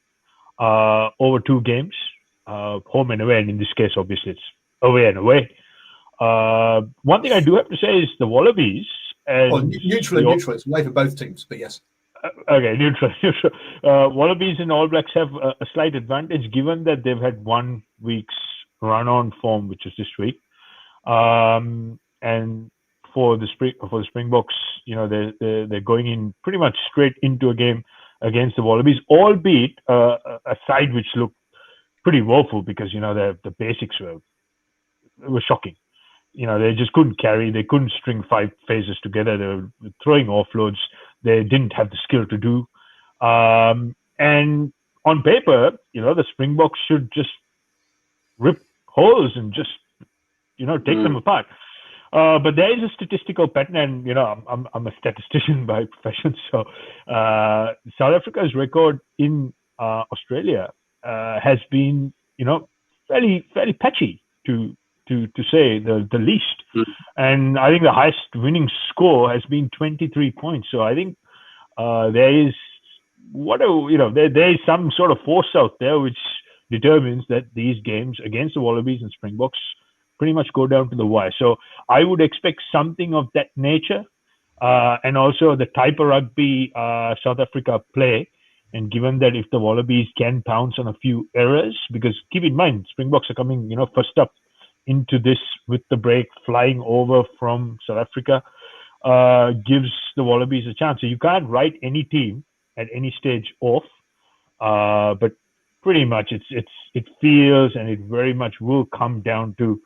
over 2 games, home and away, and in this case, obviously, it's away and away. One thing I do have to say is the Wallabies. Neutral. It's away for both teams, but yes. Okay, neutral. Wallabies and All Blacks have a slight advantage given that they've had 1 week's run-on form, which is this week, and for the Springboks, they're going in pretty much straight into a game against the Wallabies, albeit a side which looked pretty woeful because the basics were shocking. They just couldn't carry. They couldn't string 5 phases together. They were throwing offloads. They didn't have the skill to do. And on paper, the Springboks should just rip holes and just, take them apart. But there is a statistical pattern, and I'm a statistician by profession. So South Africa's record in Australia has been, fairly patchy to say the least. And I think the highest winning score has been 23 points. So I think there is there is some sort of force out there which determines that these games against the Wallabies and Springboks pretty much go down to the wire. So I would expect something of that nature, and also the type of rugby South Africa play. And given that if the Wallabies can pounce on a few errors, because keep in mind, Springboks are coming, first up into this with the break, flying over from South Africa, gives the Wallabies a chance. So you can't write any team at any stage off, but pretty much it feels, and it very much will come down to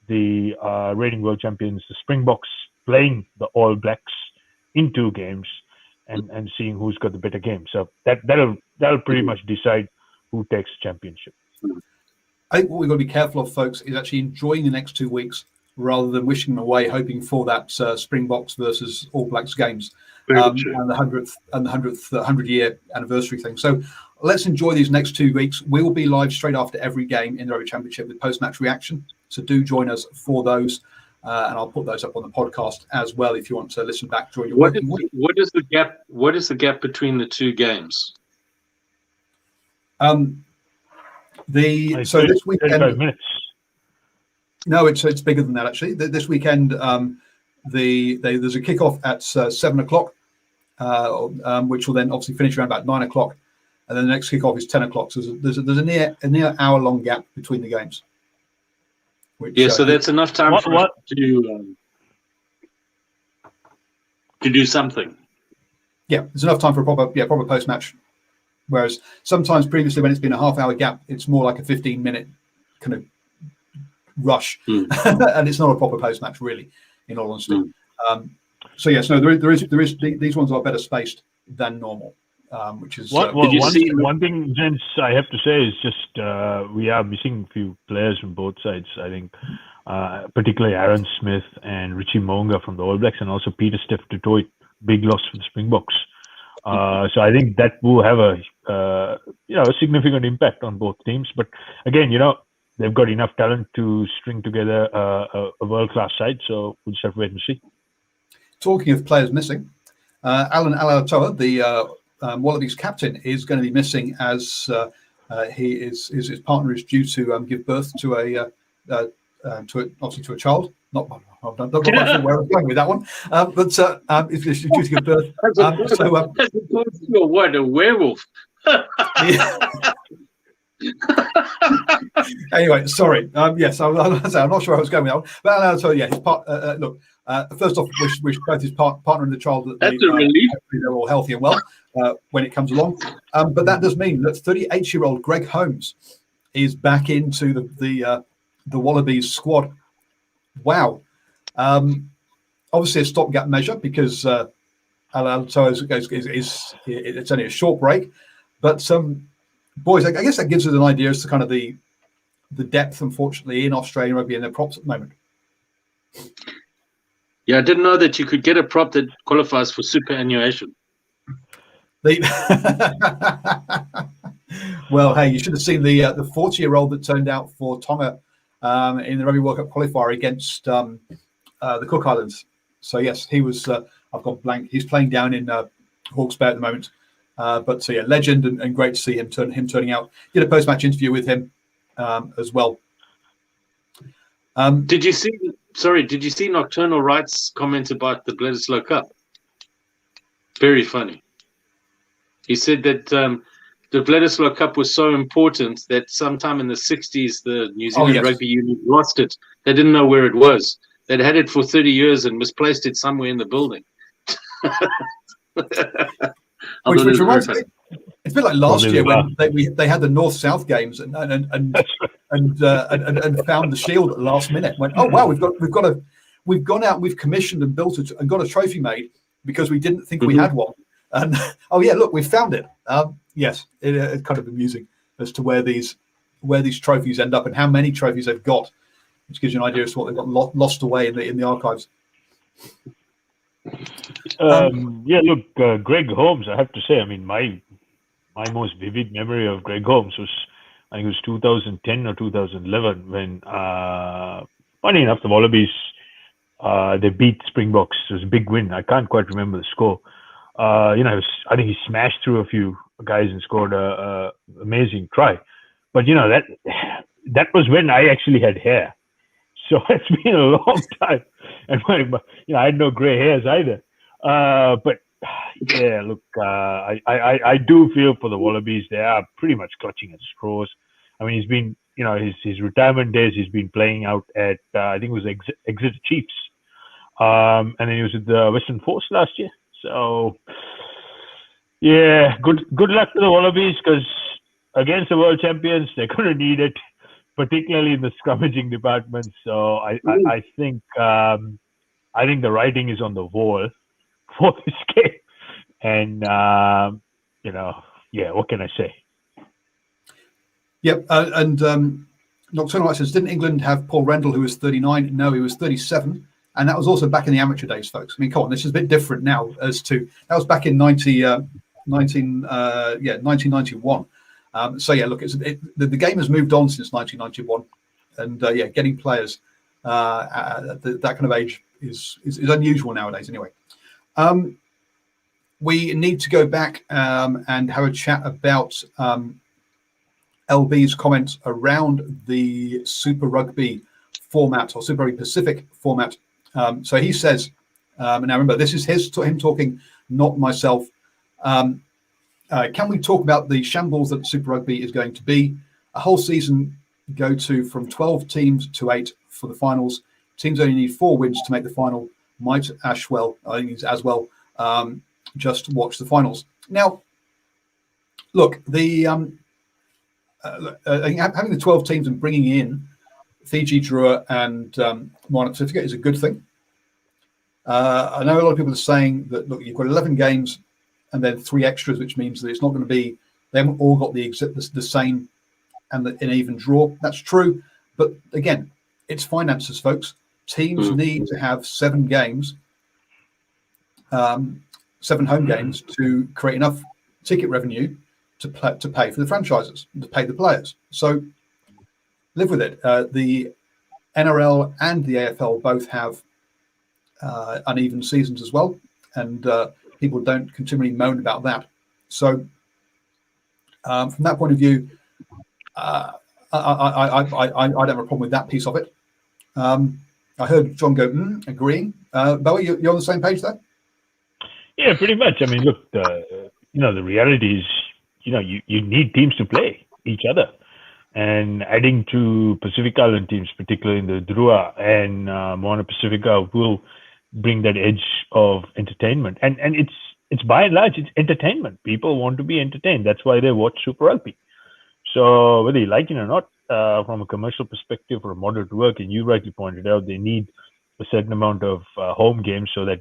the reigning world champions, the Springboks, playing the All Blacks in 2 games. And seeing who's got the better game. So that'll pretty much decide who takes the championship. I think what we've got to be careful of, folks, is actually enjoying the next 2 weeks rather than wishing them away, hoping for that Springboks versus All Blacks games and the 100-year anniversary thing. So let's enjoy these next 2 weeks. We will be live straight after every game in the Rugby Championship with post-match reaction. So do join us for those. And I'll put those up on the podcast as well if you want to listen back during your working week. What is the gap? What is the gap between the 2 games? So this weekend, 35 minutes. No, it's bigger than that actually. This weekend, there's a kickoff at 7 o'clock, which will then obviously finish around about 9 o'clock, and then the next kickoff is 10 o'clock. So there's a near hour long gap between the games. Which, so that's enough time for us to do something. Yeah, there's enough time for a proper post match. Whereas sometimes previously, when it's been a half-hour gap, it's more like a 15-minute kind of rush, and it's not a proper post match, really. In all honesty, these ones are better spaced than normal, which is one thing, gents, I have to say is just we are missing a few players from both sides. I think particularly Aaron Smith and Richie Mo'unga from the All Blacks, and also Peter Steph Dutoit, big loss for the Springboks. So I think that will have a significant impact on both teams. But again, they've got enough talent to string together a world-class side. So we'll just have to wait and see. Talking of players missing, Alan Alatoa, the Wallabies captain, is going to be missing as his partner is due to give birth to a child. Not where I was going with that one, but it's due to give birth. What, a werewolf? Anyway, sorry. Yes, I'm not sure where I was going with that one. But Alan Alatoa, his part. Look. First off, wish both his partner and the child that they're all healthy and well when it comes along. But that does mean that 38-year-old Greg Holmes is back into the Wallabies squad. Wow. Obviously a stopgap measure because it's only a short break. But boys, I guess that gives us an idea as to kind of the depth, unfortunately, in Australian rugby and their props at the moment. Yeah, I didn't know that you could get a prop that qualifies for superannuation. Well, hey, you should have seen the 40-year-old that turned out for Tonga in the Rugby World Cup qualifier against the Cook Islands. So yes, he was. I've got blank. He's playing down in Hawke's Bay at the moment. But legend and great to see him turning out. Did a post-match interview with him as well. Did you see Nocturnal Right's comment about the Bledisloe Cup? Very funny. He said that the Bledisloe Cup was so important that sometime in the 60s, the New Zealand Rugby Union lost it. They didn't know where it was. They'd had it for 30 years and misplaced it somewhere in the building. Which reminds me, it's a bit like last year when they had the North-South games and found the shield at the last minute. Went, oh wow, we've gone out, we've commissioned and built it and got a trophy made because we didn't think we had one. And oh yeah, look, we found it. Yes, it's kind of amusing as to where these trophies end up and how many trophies they've got, which gives you an idea as to what they've got lost away in the archives. Greg Holmes, I have to say, I mean, my most vivid memory of Greg Holmes was, I think it was 2010 or 2011 when, funny enough, the Wallabies, they beat Springboks. It was a big win. I can't quite remember the score. I think he smashed through a few guys and scored a amazing try. But that was when I actually had hair. So it's been a long time, and I had no gray hairs either. But yeah, look, I do feel for the Wallabies. They are pretty much clutching at straws. I mean, he's been, his retirement days, he's been playing out at I think it was Exeter Chiefs, and then he was at the Western Force last year. So yeah, good luck to the Wallabies, because against the world champions, they're going to need it, particularly in the scrummaging department. So I think the writing is on the wall for this game, and what can I say? Yep, and Nocturnal Light says, didn't England have Paul Rendell, who was 39? No, he was 37, and that was also back in the amateur days, folks. I mean, come on, this is a bit different now. That was back in 1991. So yeah, look, the game has moved on since 1991, and getting players at that kind of age is unusual nowadays. Anyway, we need to go back and have a chat about LB's comments around the Super Rugby format, or Super Rugby Pacific format. So he says, and now remember, this is him talking, not myself. Can we talk about the shambles that Super Rugby is going to be? A whole season go to from 12 teams to 8 for the finals. Teams only need 4 wins to make the final. Might as well just watch the finals. Now, look, having the 12 teams and bringing in Fiji, Drua, and Moana Pacifica is a good thing. I know a lot of people are saying that, look, you've got 11 games and then 3 extras, which means that it's not going to be, they haven't all got the same and an even draw. That's true. But again, it's finances, folks. Teams need to have 7 games, 7 home games, to create enough ticket revenue to pay for the franchises, to pay the players. So live with it. The NRL and the AFL both have uneven seasons as well, and people don't continually moan about that. So from that point of view, I don't have a problem with that piece of it. I heard John go, agreeing. Bowie, you're on the same page there? Yeah, pretty much. I mean, look, the reality is, you need teams to play each other. And adding to Pacific Island teams, particularly in the Drua and Moana Pacifica, will bring that edge of entertainment. And it's by and large, it's entertainment. People want to be entertained. That's why they watch Super Rugby. So whether you like it or not, from a commercial perspective or a model to work, and you rightly pointed out, they need a certain amount of home games so that,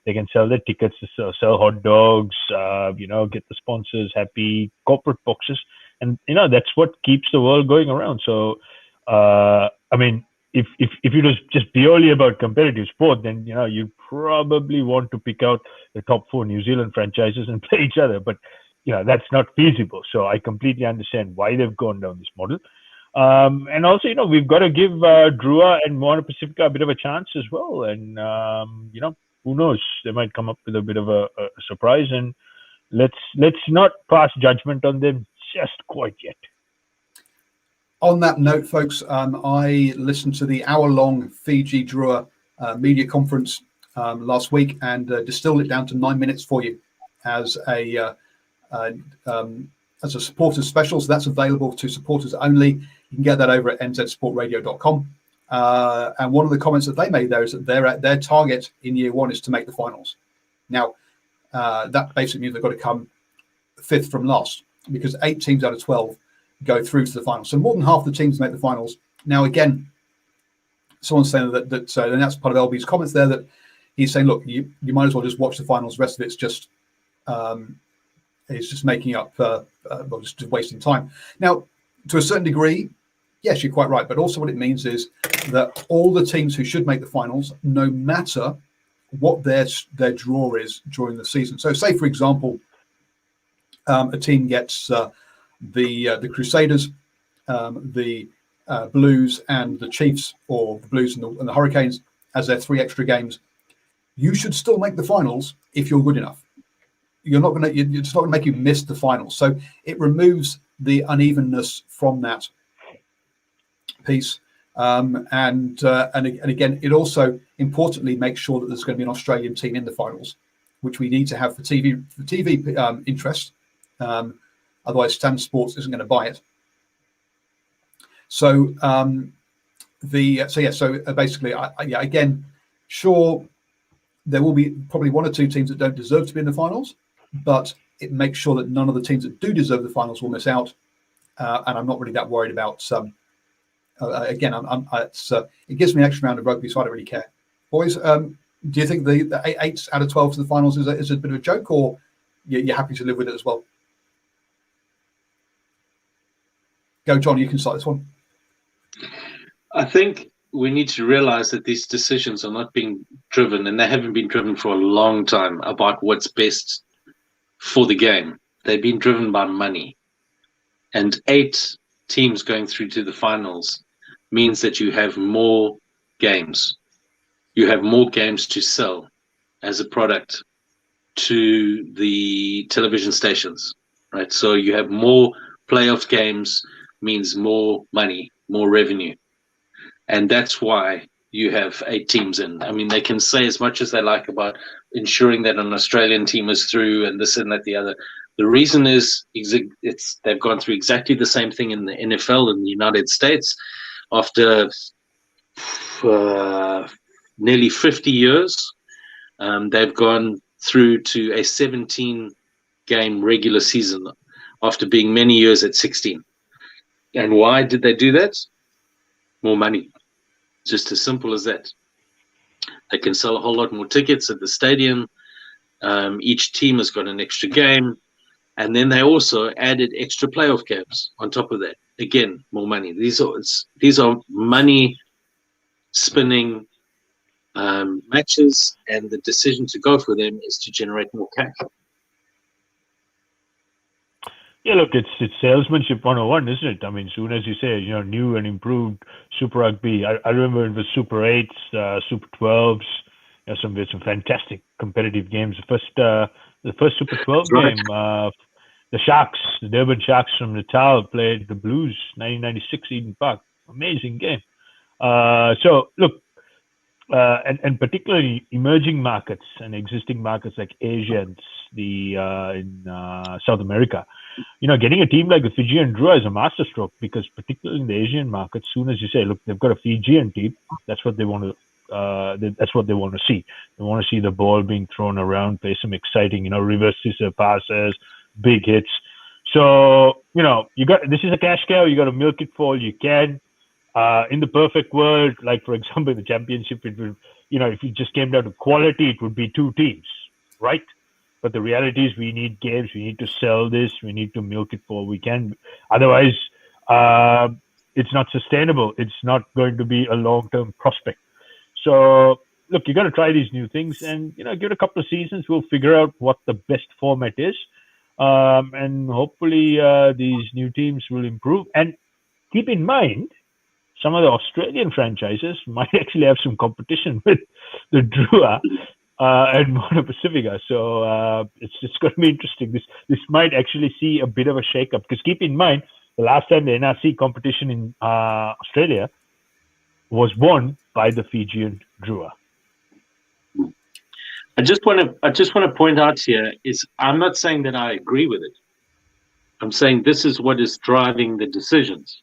they can sell their tickets, to sell hot dogs, get the sponsors happy, corporate boxes. And, that's what keeps the world going around. So, I mean, if it was just purely about competitive sport, then, you'd probably want to pick out the top 4 New Zealand franchises and play each other. But, that's not feasible. So I completely understand why they've gone down this model. And also, we've got to give Drua and Moana Pacifica a bit of a chance as well. And, who knows? They might come up with a bit of a surprise. And let's not pass judgment on them just quite yet. On that note, folks, I listened to the hour-long Fiji Drua media conference last week and distilled it down to 9 minutes for you as a supporters special. So that's available to supporters only. You can get that over at nzsportradio.com. And one of the comments that they made there is that their target in year 1 is to make the finals. Now, that basically means they've got to come 5th from last, because 8 teams out of 12 go through to the finals. So more than half the teams make the finals. Now, again, someone's saying that and that's part of LB's comments there, that he's saying, look, you might as well just watch the finals. The rest of it's just making up, just wasting time. Now, to a certain degree, yes, you're quite right. But also what it means is that all the teams who should make the finals, no matter what their draw is during the season. So say, for example, a team gets the Crusaders, the Blues and the Chiefs, or the Blues and the Hurricanes as their 3 extra games. You should still make the finals if you're good enough. you're just not going to make you miss the finals. So it removes the unevenness from that piece. And again, it also importantly makes sure that there's going to be an Australian team in the finals, which we need to have for TV interest. Otherwise, Stan Sports isn't going to buy it. So basically, again, sure, there will be probably one or two teams that don't deserve to be in the finals, but it makes sure that none of the teams that do deserve the finals will miss out. And I'm not really that worried about. Again, it gives me an extra round of rugby, so I don't really care. Boys, do you think the 8 out of 12 to the finals is a bit of a joke, or you're happy to live with it as well? Go, John. You can start this one. I think we need to realize that these decisions are not being driven, and they haven't been driven for a long time, about what's best for the game. They've been driven by money. And 8 teams going through to the finals means that you have more games. You have more games to sell as a product to the television stations, right? So you have more playoff games, means more money, more revenue. And that's why you have 8 teams in. I mean, they can say as much as they like about ensuring that an Australian team is through and this and that, the other. The reason is they've gone through exactly the same thing in the NFL in the United States. After nearly 50 years, they've gone through to a 17-game regular season after being many years at 16. And why did they do that? More money. Just as simple as that. They can sell a whole lot more tickets at the stadium. Each team has got an extra game. And then they also added extra playoff games on top of that. Again, more money. These are money spinning matches, and the decision to go for them is to generate more cash. Yeah, look, it's salesmanship 101, isn't it? I mean, soon as you say, new and improved Super Rugby. I remember it was Super 8s, Super 12s. Some fantastic competitive games. The first Super 12 game, the Sharks, the Durban Sharks from Natal played the Blues, 1996 Eden Park. Amazing game. So look, and particularly emerging markets and existing markets like Asia and in South America, getting a team like the Fijian Drua is a masterstroke, because particularly in the Asian market, soon as you say, look, they've got a Fijian team, that's what they want to. That's what they want to see. They want to see the ball being thrown around, play some exciting, reverse scissor passes, big hits. So, this is a cash cow. You got to milk it for all you can. In the perfect world, like for example, the championship, it would, if it just came down to quality, it would be 2 teams, right? But the reality is, we need games. We need to sell this. We need to milk it for all we can. Otherwise, it's not sustainable. It's not going to be a long-term prospect. So, look, you got to try these new things, and give it a couple of seasons. We'll figure out what the best format is, and hopefully these new teams will improve. And keep in mind, some of the Australian franchises might actually have some competition with the Drua and Moana Pacifica. So it's going to be interesting. This might actually see a bit of a shake-up, because keep in mind, the last time the NRC competition in Australia was won by the Fijian Drua. I just want to point out here is, I'm not saying that I agree with it. I'm saying this is what is driving the decisions.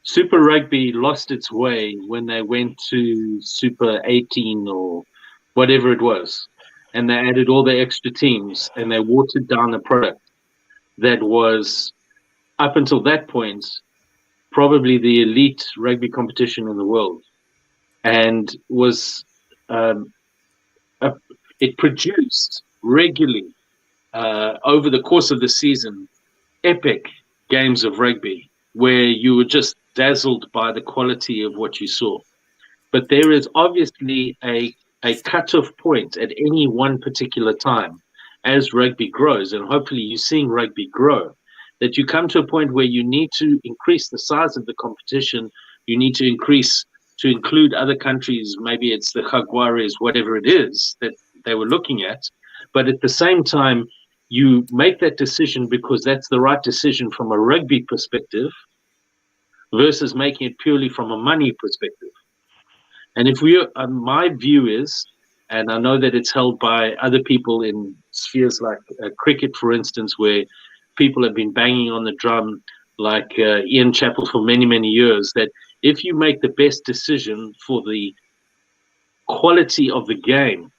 Super Rugby lost its way when they went to Super 18 or whatever it was, and they added all the extra teams, and they watered down a product that was, up until that point, probably the elite rugby competition in the world, and was it produced regularly over the course of the season epic games of rugby where you were just dazzled by the quality of what you saw. But there is obviously a cutoff point at any one particular time as rugby grows, and hopefully you're seeing rugby grow, that you come to a point where you need to increase the size of the competition. You need to increase to include other countries. Maybe it's the Jaguares, whatever it is that they were looking at. But at the same time, you make that decision because that's the right decision from a rugby perspective versus making it purely from a money perspective. And if we, my view is, and I know that it's held by other people in spheres like cricket, for instance, where people have been banging on the drum, like Ian Chappell for many, many years, that if you make the best decision for the quality of the game,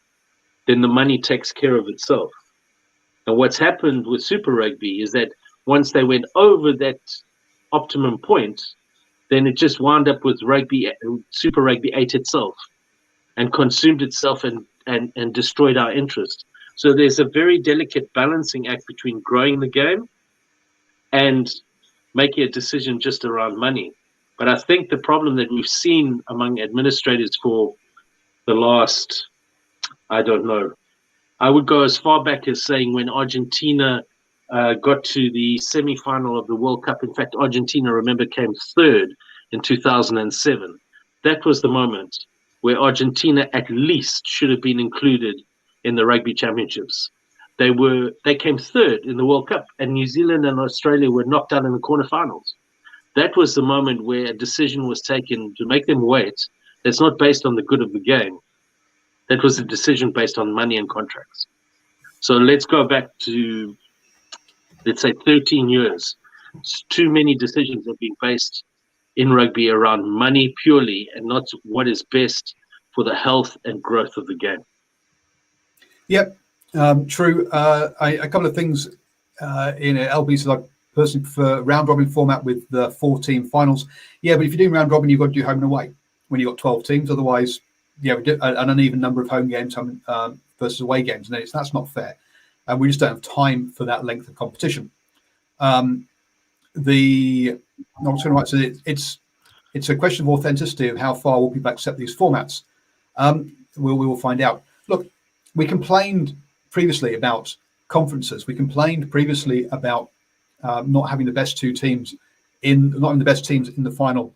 then the money takes care of itself. And what's happened with Super Rugby is that once they went over that optimum point, then it just wound up with Super Rugby ate itself and consumed itself and destroyed our interest. So there's a very delicate balancing act between growing the game and making a decision just around money. But I think the problem that we've seen among administrators for the last, I don't know, I would go as far back as saying when Argentina got to the semi-final of the World Cup. In fact, Argentina, remember, came third in 2007. That was the moment where Argentina at least should have been included in the Rugby Championships. They came third in the World Cup, and New Zealand and Australia were knocked out in the quarterfinals. That was the moment where a decision was taken to make them wait. That's not based on the good of the game. That was a decision based on money and contracts. So let's go back to, let's say, 13 years. Too many decisions have been based in rugby around money purely and not what is best for the health and growth of the game. Yep, true. A couple of things in LBs, like personally prefer round robin format with the 4-team finals. Yeah, but if you're doing round robin, you've got to do home and away when you've got 12 teams. Otherwise, yeah, we do an uneven number of home games versus away games, and that's not fair. And we just don't have time for that length of competition. It's a question of authenticity of how far will people accept these formats. We will find out. Look, we complained previously about conferences. We complained previously about not having the best two teams in the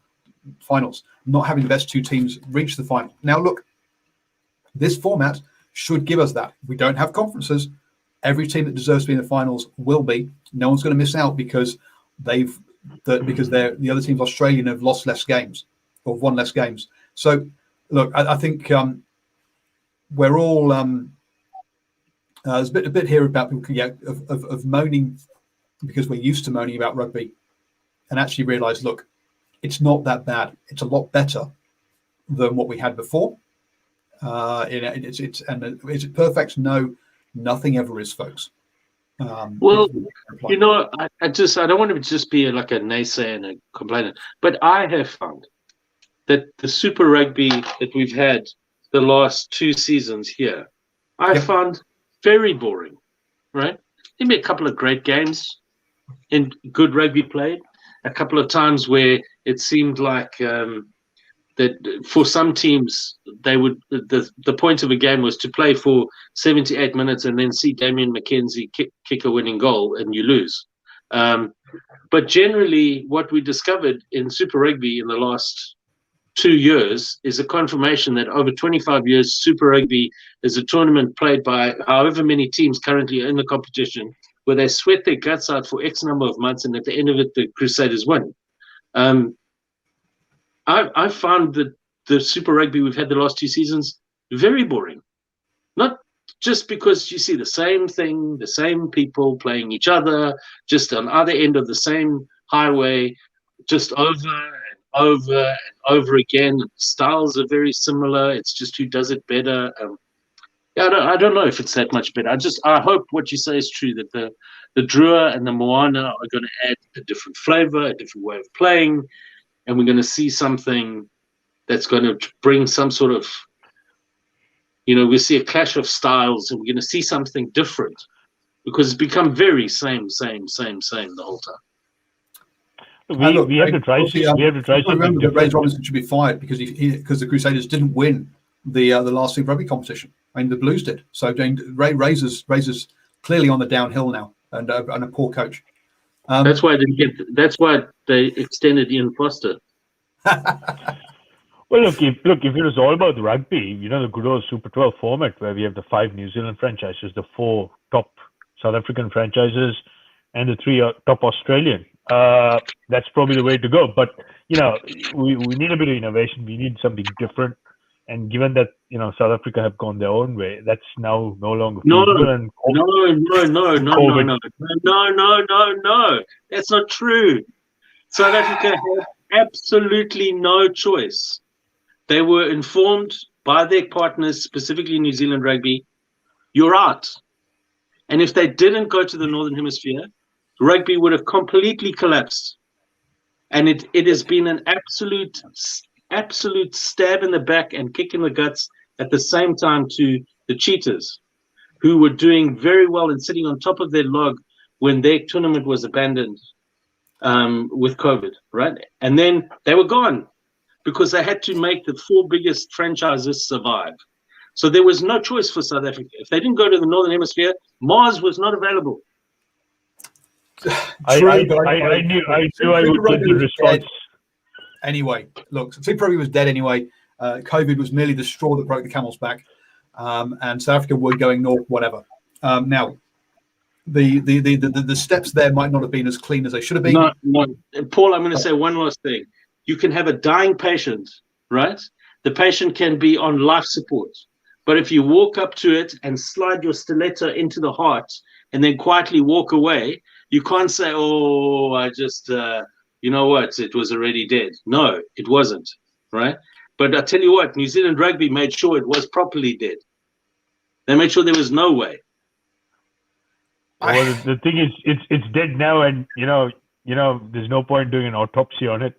finals, not having the best two teams reach the final. Now, look, this format should give us that. We don't have conferences. Every team that deserves to be in the finals will be. No one's going to miss out because the other teams, Australian, have lost less games or won less games. So, look, I think we're all there's a bit here about people of moaning because we're used to moaning about rugby, and actually realise, look, it's not that bad. It's a lot better than what we had before. Is it perfect? No, nothing ever is, folks. Well, you know, I don't want to just be like a naysayer and a complainer, but I have found that the Super Rugby that we've had the last 2 seasons here, I found very boring, right? Give me a couple of great games in good rugby played, a couple of times where it seemed like that for some teams, they would the point of a game was to play for 78 minutes and then see Damien McKenzie kick a winning goal and you lose. But generally, what we discovered in Super Rugby in the last 2 years is a confirmation that over 25 years, Super Rugby is a tournament played by however many teams currently are in the competition, where they sweat their guts out for X number of months, and at the end of it, the Crusaders win. I found that the Super Rugby we've had the last 2 seasons very boring. Not just because you see the same thing, the same people playing each other, just on either end of the same highway, just over and over and over again. Styles are very similar. It's just who does it better. I don't know if it's that much better. I hope what you say is true, that the Drua and the Moana are going to add a different flavor, a different way of playing, and we're going to see something that's going to bring some sort of, we'll see a clash of styles, and we're going to see something different, because it's become very same the whole time. We have to try something remember that Ray different. Robinson should be fired because the Crusaders didn't win the last Super Rugby competition. I mean, the Blues did. So Razor's clearly on the downhill now, and a poor coach. That's why they extended Ian Foster. Well, look, if it was all about rugby, the good old Super 12 format where we have the 5 New Zealand franchises, the 4 top South African franchises and the 3 top Australian. That's probably the way to go. But, we need a bit of innovation. We need something different. And given that, South Africa have gone their own way, that's now no longer feasible. No. That's not true. South Africa had absolutely no choice. They were informed by their partners, specifically New Zealand Rugby, you're out. And if they didn't go to the Northern Hemisphere, rugby would have completely collapsed. And it has been an absolute stab in the back and kick in the guts at the same time to the Cheetahs, who were doing very well and sitting on top of their log when their tournament was abandoned with COVID, right? And then they were gone because they had to make the 4 biggest franchises survive. So there was no choice for South Africa. If they didn't go to the Northern Hemisphere, Mars was not available. I knew I would get the response. Anyway, look, Super Rugby was dead anyway. COVID was merely the straw that broke the camel's back, and South Africa were going north, whatever. Now, the steps there might not have been as clean as they should have been. No. Paul, I'm going to say one last thing. You can have a dying patient, right? The patient can be on life support. But if you walk up to it and slide your stiletto into the heart and then quietly walk away, you can't say, oh, I just, you know what, it was already dead. No, it wasn't, right? But I tell you what, New Zealand Rugby made sure it was properly dead. They made sure there was no way. Well, the thing is, it's dead now, and there's no point doing an autopsy on it.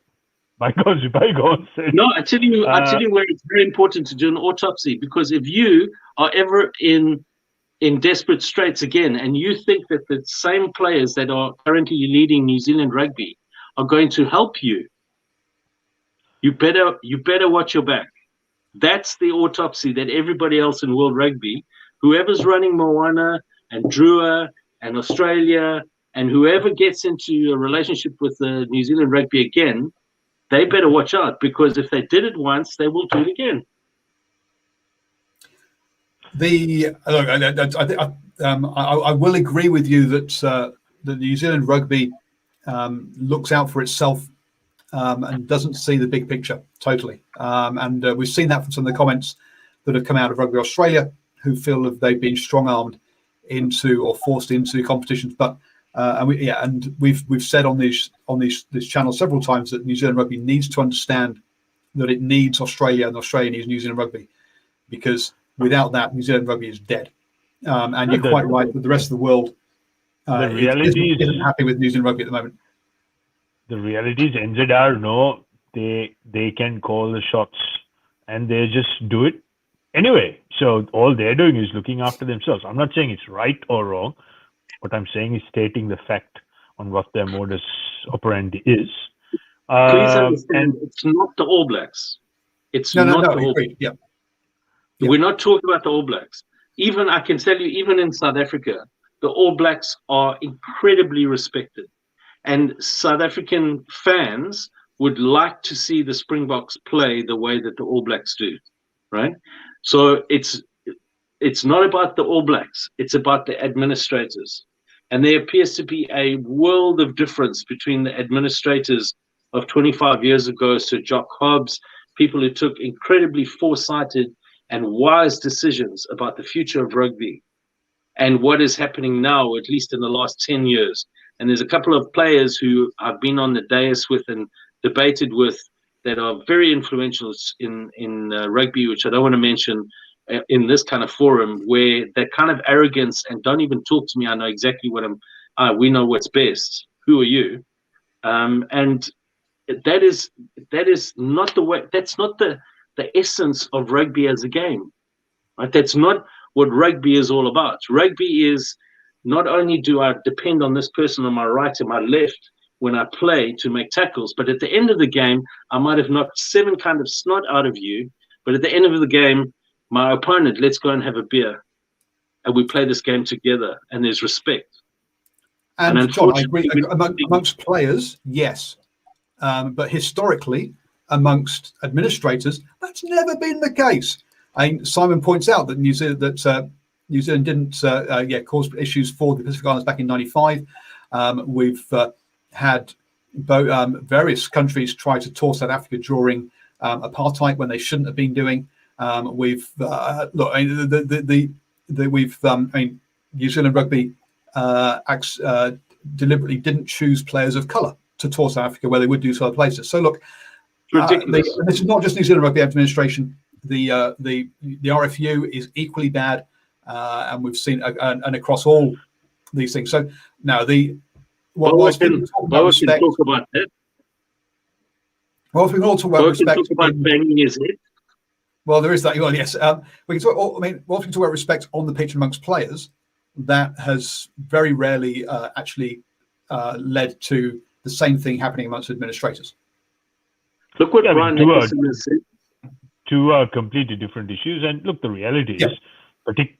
Bygones. No, I tell you where it's very important to do an autopsy, because if you are ever in desperate straits again, and you think that the same players that are currently leading New Zealand Rugby are going to help you, you better watch your back. That's the autopsy that everybody else in World Rugby, whoever's running Moana and Drua and Australia, and whoever gets into a relationship with the New Zealand Rugby again, they better watch out, because if they did it once, they will do it again. I will agree with you that the New Zealand Rugby looks out for itself and doesn't see the big picture totally. And we've seen that from some of the comments that have come out of Rugby Australia, who feel that they've been strong-armed into or forced into competitions. But we've said on this channel several times that New Zealand Rugby needs to understand that it needs Australia and Australia needs New Zealand Rugby, because without that, New Zealand Rugby is dead. And you're quite right that the rest of the world isn't happy with New Zealand Rugby at the moment. The reality is NZR know they can call the shots, and they just do it anyway. So all they're doing is looking after themselves. I'm not saying it's right or wrong. What I'm saying is stating the fact on what their modus operandi is. Please understand, it's not the All Blacks. It's not the All Blacks. Yeah. We're not talking about the All Blacks. Even, I can tell you, even in South Africa, the All Blacks are incredibly respected. And South African fans would like to see the Springboks play the way that the All Blacks do, right? So it's not about the All Blacks. It's about the administrators. And there appears to be a world of difference between the administrators of 25 years ago, Sir Jock Hobbs, people who took incredibly foresighted and wise decisions about the future of rugby, and what is happening now, at least in the last 10 years. And there's a couple of players who I've been on the dais with and debated with that are very influential in rugby, which I don't want to mention in this kind of forum, where that kind of arrogance and don't even talk to me, I know exactly what we know what's best. Who are you? And that is not the way. That's not the essence of rugby as a game, right? That's not what rugby is all about. Rugby is not only do I depend on this person on my right and my left when I play to make tackles, but at the end of the game, I might have knocked 7 kind of snot out of you, but at the end of the game, my opponent, let's go and have a beer, and we play this game together, and there's respect. And John, I agree. Amongst players, yes, but historically, amongst administrators, that's never been the case. Simon points out that New Zealand, that New Zealand didn't cause issues for the Pacific Islands back in '95. We've had various countries try to tour South Africa during apartheid when they shouldn't have been doing. We've New Zealand Rugby deliberately didn't choose players of colour to tour South Africa where they would do so other places. So look, this is not just New Zealand Rugby administration. The RFU is equally bad, and we've seen and across all these things. So now whilst we can talk about respect, whilst we can all talk about respect, banging his head. Well, there is that. Well, yes, we can talk. Whilst we can talk about respect on the pitch amongst players, that has very rarely actually led to the same thing happening amongst administrators. Look what Brian Nicholson has said. Two completely different issues. And look, the reality is,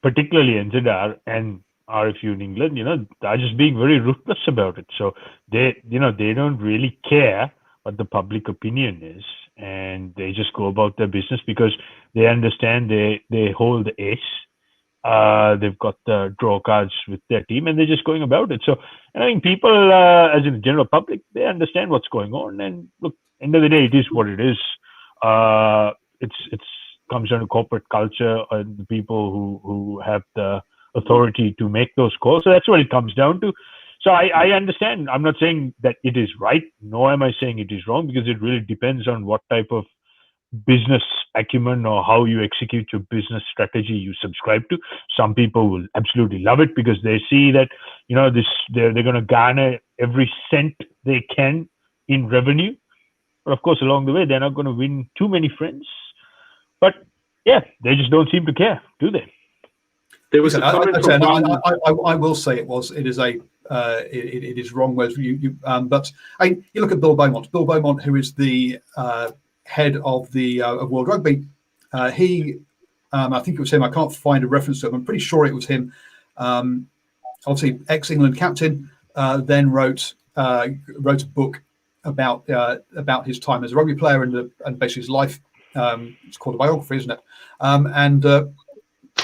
particularly NZR and RFU in England, they're just being very ruthless about it. So they don't really care what the public opinion is, and they just go about their business because they understand they hold the ace. They've got the draw cards with their team, and they're just going about it. So, and I think people, as in the general public, they understand what's going on. And look, end of the day, it is what it is. It's comes down to corporate culture and the people who have the authority to make those calls. So that's what it comes down to. So I understand. I'm not saying that it is right, nor am I saying it is wrong, because it really depends on what type of business acumen or how you execute your business strategy you subscribe to. Some people will absolutely love it because they see that they're going to garner every cent they can in revenue. But of course, along the way, they're not going to win too many friends. But yeah, they just don't seem to care, do they? There was a comment. I will say it is wrong. Whereas but you look at Bill Beaumont. Bill Beaumont, who is the head of the of World Rugby, he, I think it was him. I can't find a reference to him. I'm pretty sure it was him. Obviously, ex-England captain, then wrote a book about his time as a rugby player and basically his life. It's called a biography, isn't it? And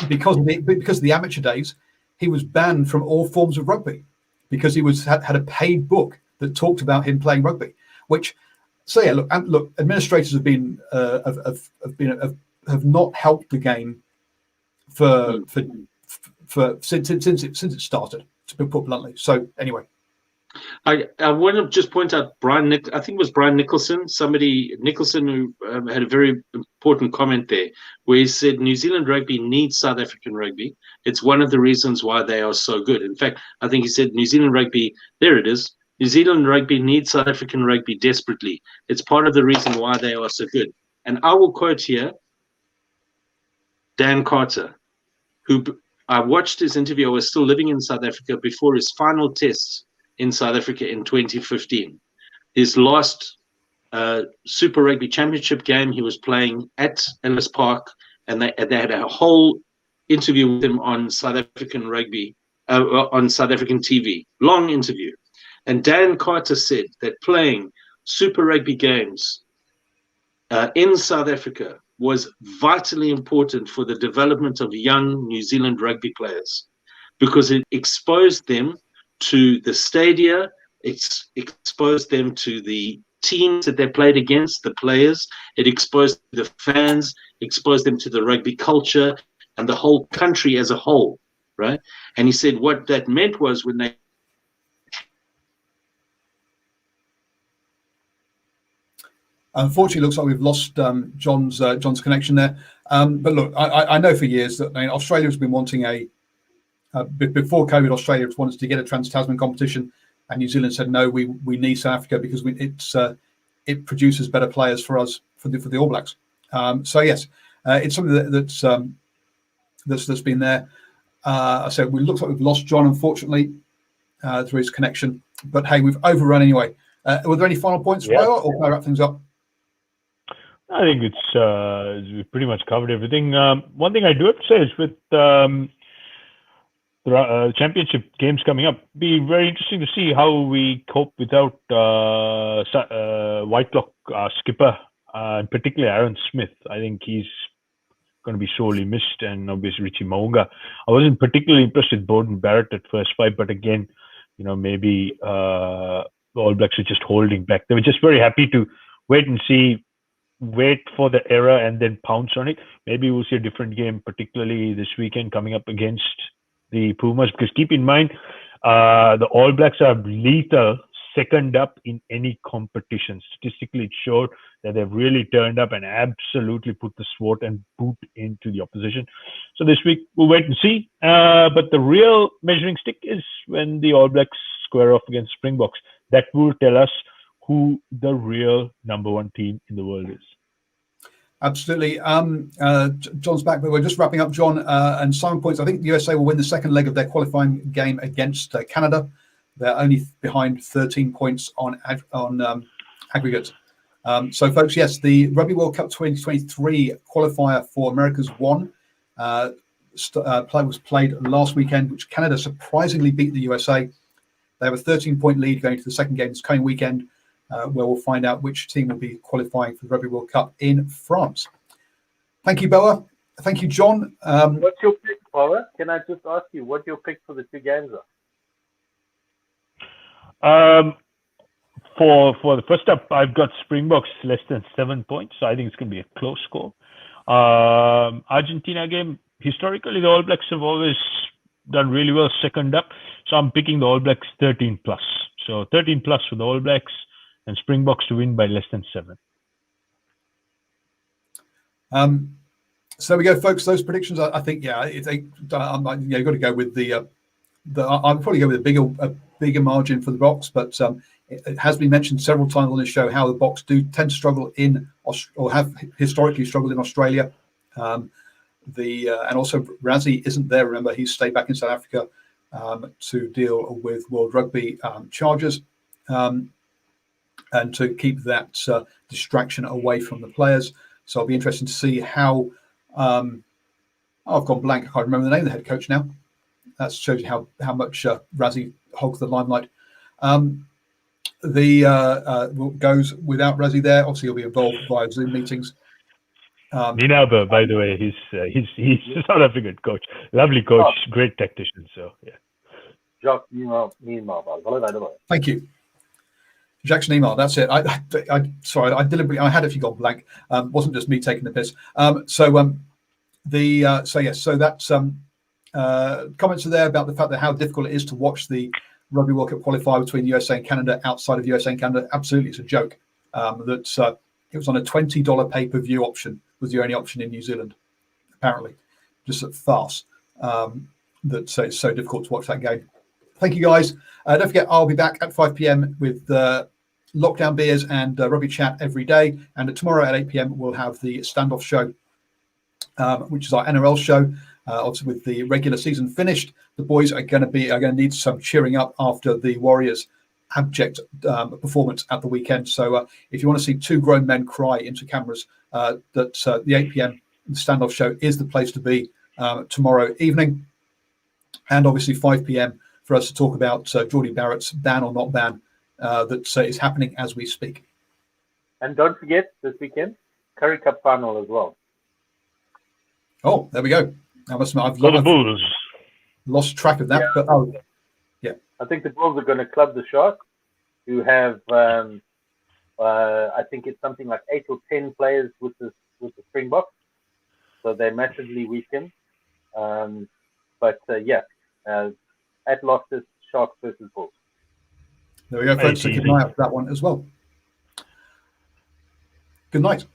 because of the amateur days, he was banned from all forms of rugby because he had a paid book that talked about him playing rugby. Which, so yeah, look, administrators have not helped the game since it started, to put bluntly. So anyway. I want to just point out I think it was Brian Nicholson, who had a very important comment there, where he said New Zealand rugby needs South African rugby. It's one of the reasons why they are so good. In fact, I think he said New Zealand rugby, there it is, New Zealand rugby needs South African rugby desperately. It's part of the reason why they are so good. And I will quote here Dan Carter, who I watched his interview. I was still living in South Africa before his final tests in South Africa in 2015. His last Super Rugby Championship game, he was playing at Ellis Park, and they had a whole interview with him on South African rugby, on South African TV, long interview. And Dan Carter said that playing Super Rugby games in South Africa was vitally important for the development of young New Zealand rugby players because it exposed them to the stadia, it's exposed them to the teams that they played against, the players, it exposed the fans, exposed them to the rugby culture and the whole country as a whole, right? And he said what that meant was when they... Unfortunately, it looks like we've lost John's connection there. But look, I know for years that Australia has been wanting before COVID, Australia wanted to get a Trans-Tasman competition, and New Zealand said no. We need South Africa because it produces better players for us for the All Blacks. So yes, it's something that's been there. So it looks like we've lost John, unfortunately, through his connection. But hey, we've overrun anyway. Were there any final points, or can I wrap things up? I think we've pretty much covered everything. One thing I do have to say is with the championship games coming up, be very interesting to see how we cope without Whitelock skipper, and particularly Aaron Smith. I think he's going to be sorely missed, and obviously Richie Mo'unga. I wasn't particularly impressed with Bowden Barrett at first five, but again, maybe the All Blacks were just holding back. They were just very happy to wait for the error and then pounce on it. Maybe we'll see a different game, particularly this weekend coming up against the Pumas, because keep in mind, the All Blacks are lethal second up in any competition. Statistically, it showed that they've really turned up and absolutely put the sword and boot into the opposition. So this week, we'll wait and see. But the real measuring stick is when the All Blacks square off against Springboks. That will tell us who the real number one team in the world is. Absolutely. John's back, but we're just wrapping up, John. And Simon points, I think the USA will win the second leg of their qualifying game against Canada. They're only behind 13 points on aggregate. So, folks, yes, the Rugby World Cup 2023 qualifier for America's one play was played last weekend, which Canada surprisingly beat the USA. They have a 13-point lead going to the second game this coming weekend, where we'll find out which team will be qualifying for the Rugby World Cup in France. Thank you, Boa. Thank you, John. What's your pick, Boa? Can I just ask you what your pick for the two games are? For the first up, I've got Springboks less than 7 points, so I think it's going to be a close score. Argentina game, historically, the All Blacks have always done really well second up, so I'm picking the All Blacks 13 plus. So 13 plus for the All Blacks and Springboks to win by less than 7. So we go, folks. Those predictions, I think, you've got to go with the. I'll probably go with a bigger margin for the Boks, but it has been mentioned several times on this show how the Boks do tend to struggle or have historically struggled in Australia. And also Rassie isn't there. Remember, he's stayed back in South Africa to deal with World Rugby charges and to keep that distraction away from the players. So it'll be interesting to see how. I've gone blank. I can't remember the name of the head coach now. That shows you how much Rassie hogs the limelight. Goes without Rassie there. Obviously, he'll be involved via Zoom meetings. Minaba, by the way, he's a South African coach. Lovely coach, great tactician. So yeah. Thank you, Jackson Email. That's it. Sorry, I deliberately I had actually gone blank. Wasn't just me taking the piss. So that's comments are there about the fact that how difficult it is to watch the Rugby World Cup qualifier between USA and Canada outside of USA and Canada. Absolutely, it's a joke. It was on a $20 pay-per-view option, was the only option in New Zealand, apparently. Just a farce that it's so difficult to watch that game. Thank you, guys. Don't forget, I'll be back at 5 p.m. with Lockdown Beers and Rugby Chat every day. And tomorrow at 8 p.m. we'll have the Standoff Show, which is our NRL show. Obviously, with the regular season finished, the boys are going to need some cheering up after the Warriors' abject performance at the weekend. So, if you want to see two grown men cry into cameras, the 8 p.m. Standoff Show is the place to be tomorrow evening, and obviously 5 p.m. for us to talk about Geordie Barrett's ban or not ban that is happening as we speak. And don't forget this weekend, Curry Cup final as well. Oh, there we go. I've lost track of that, but yeah. I think the Bulls are going to club the Sharks, who have I think it's something like 8 or 10 players with the Springboks, so they're massively weakened. At Loftus, Sharks versus Bulls. There we go, folks. So keep an eye out for that one as well. Good night.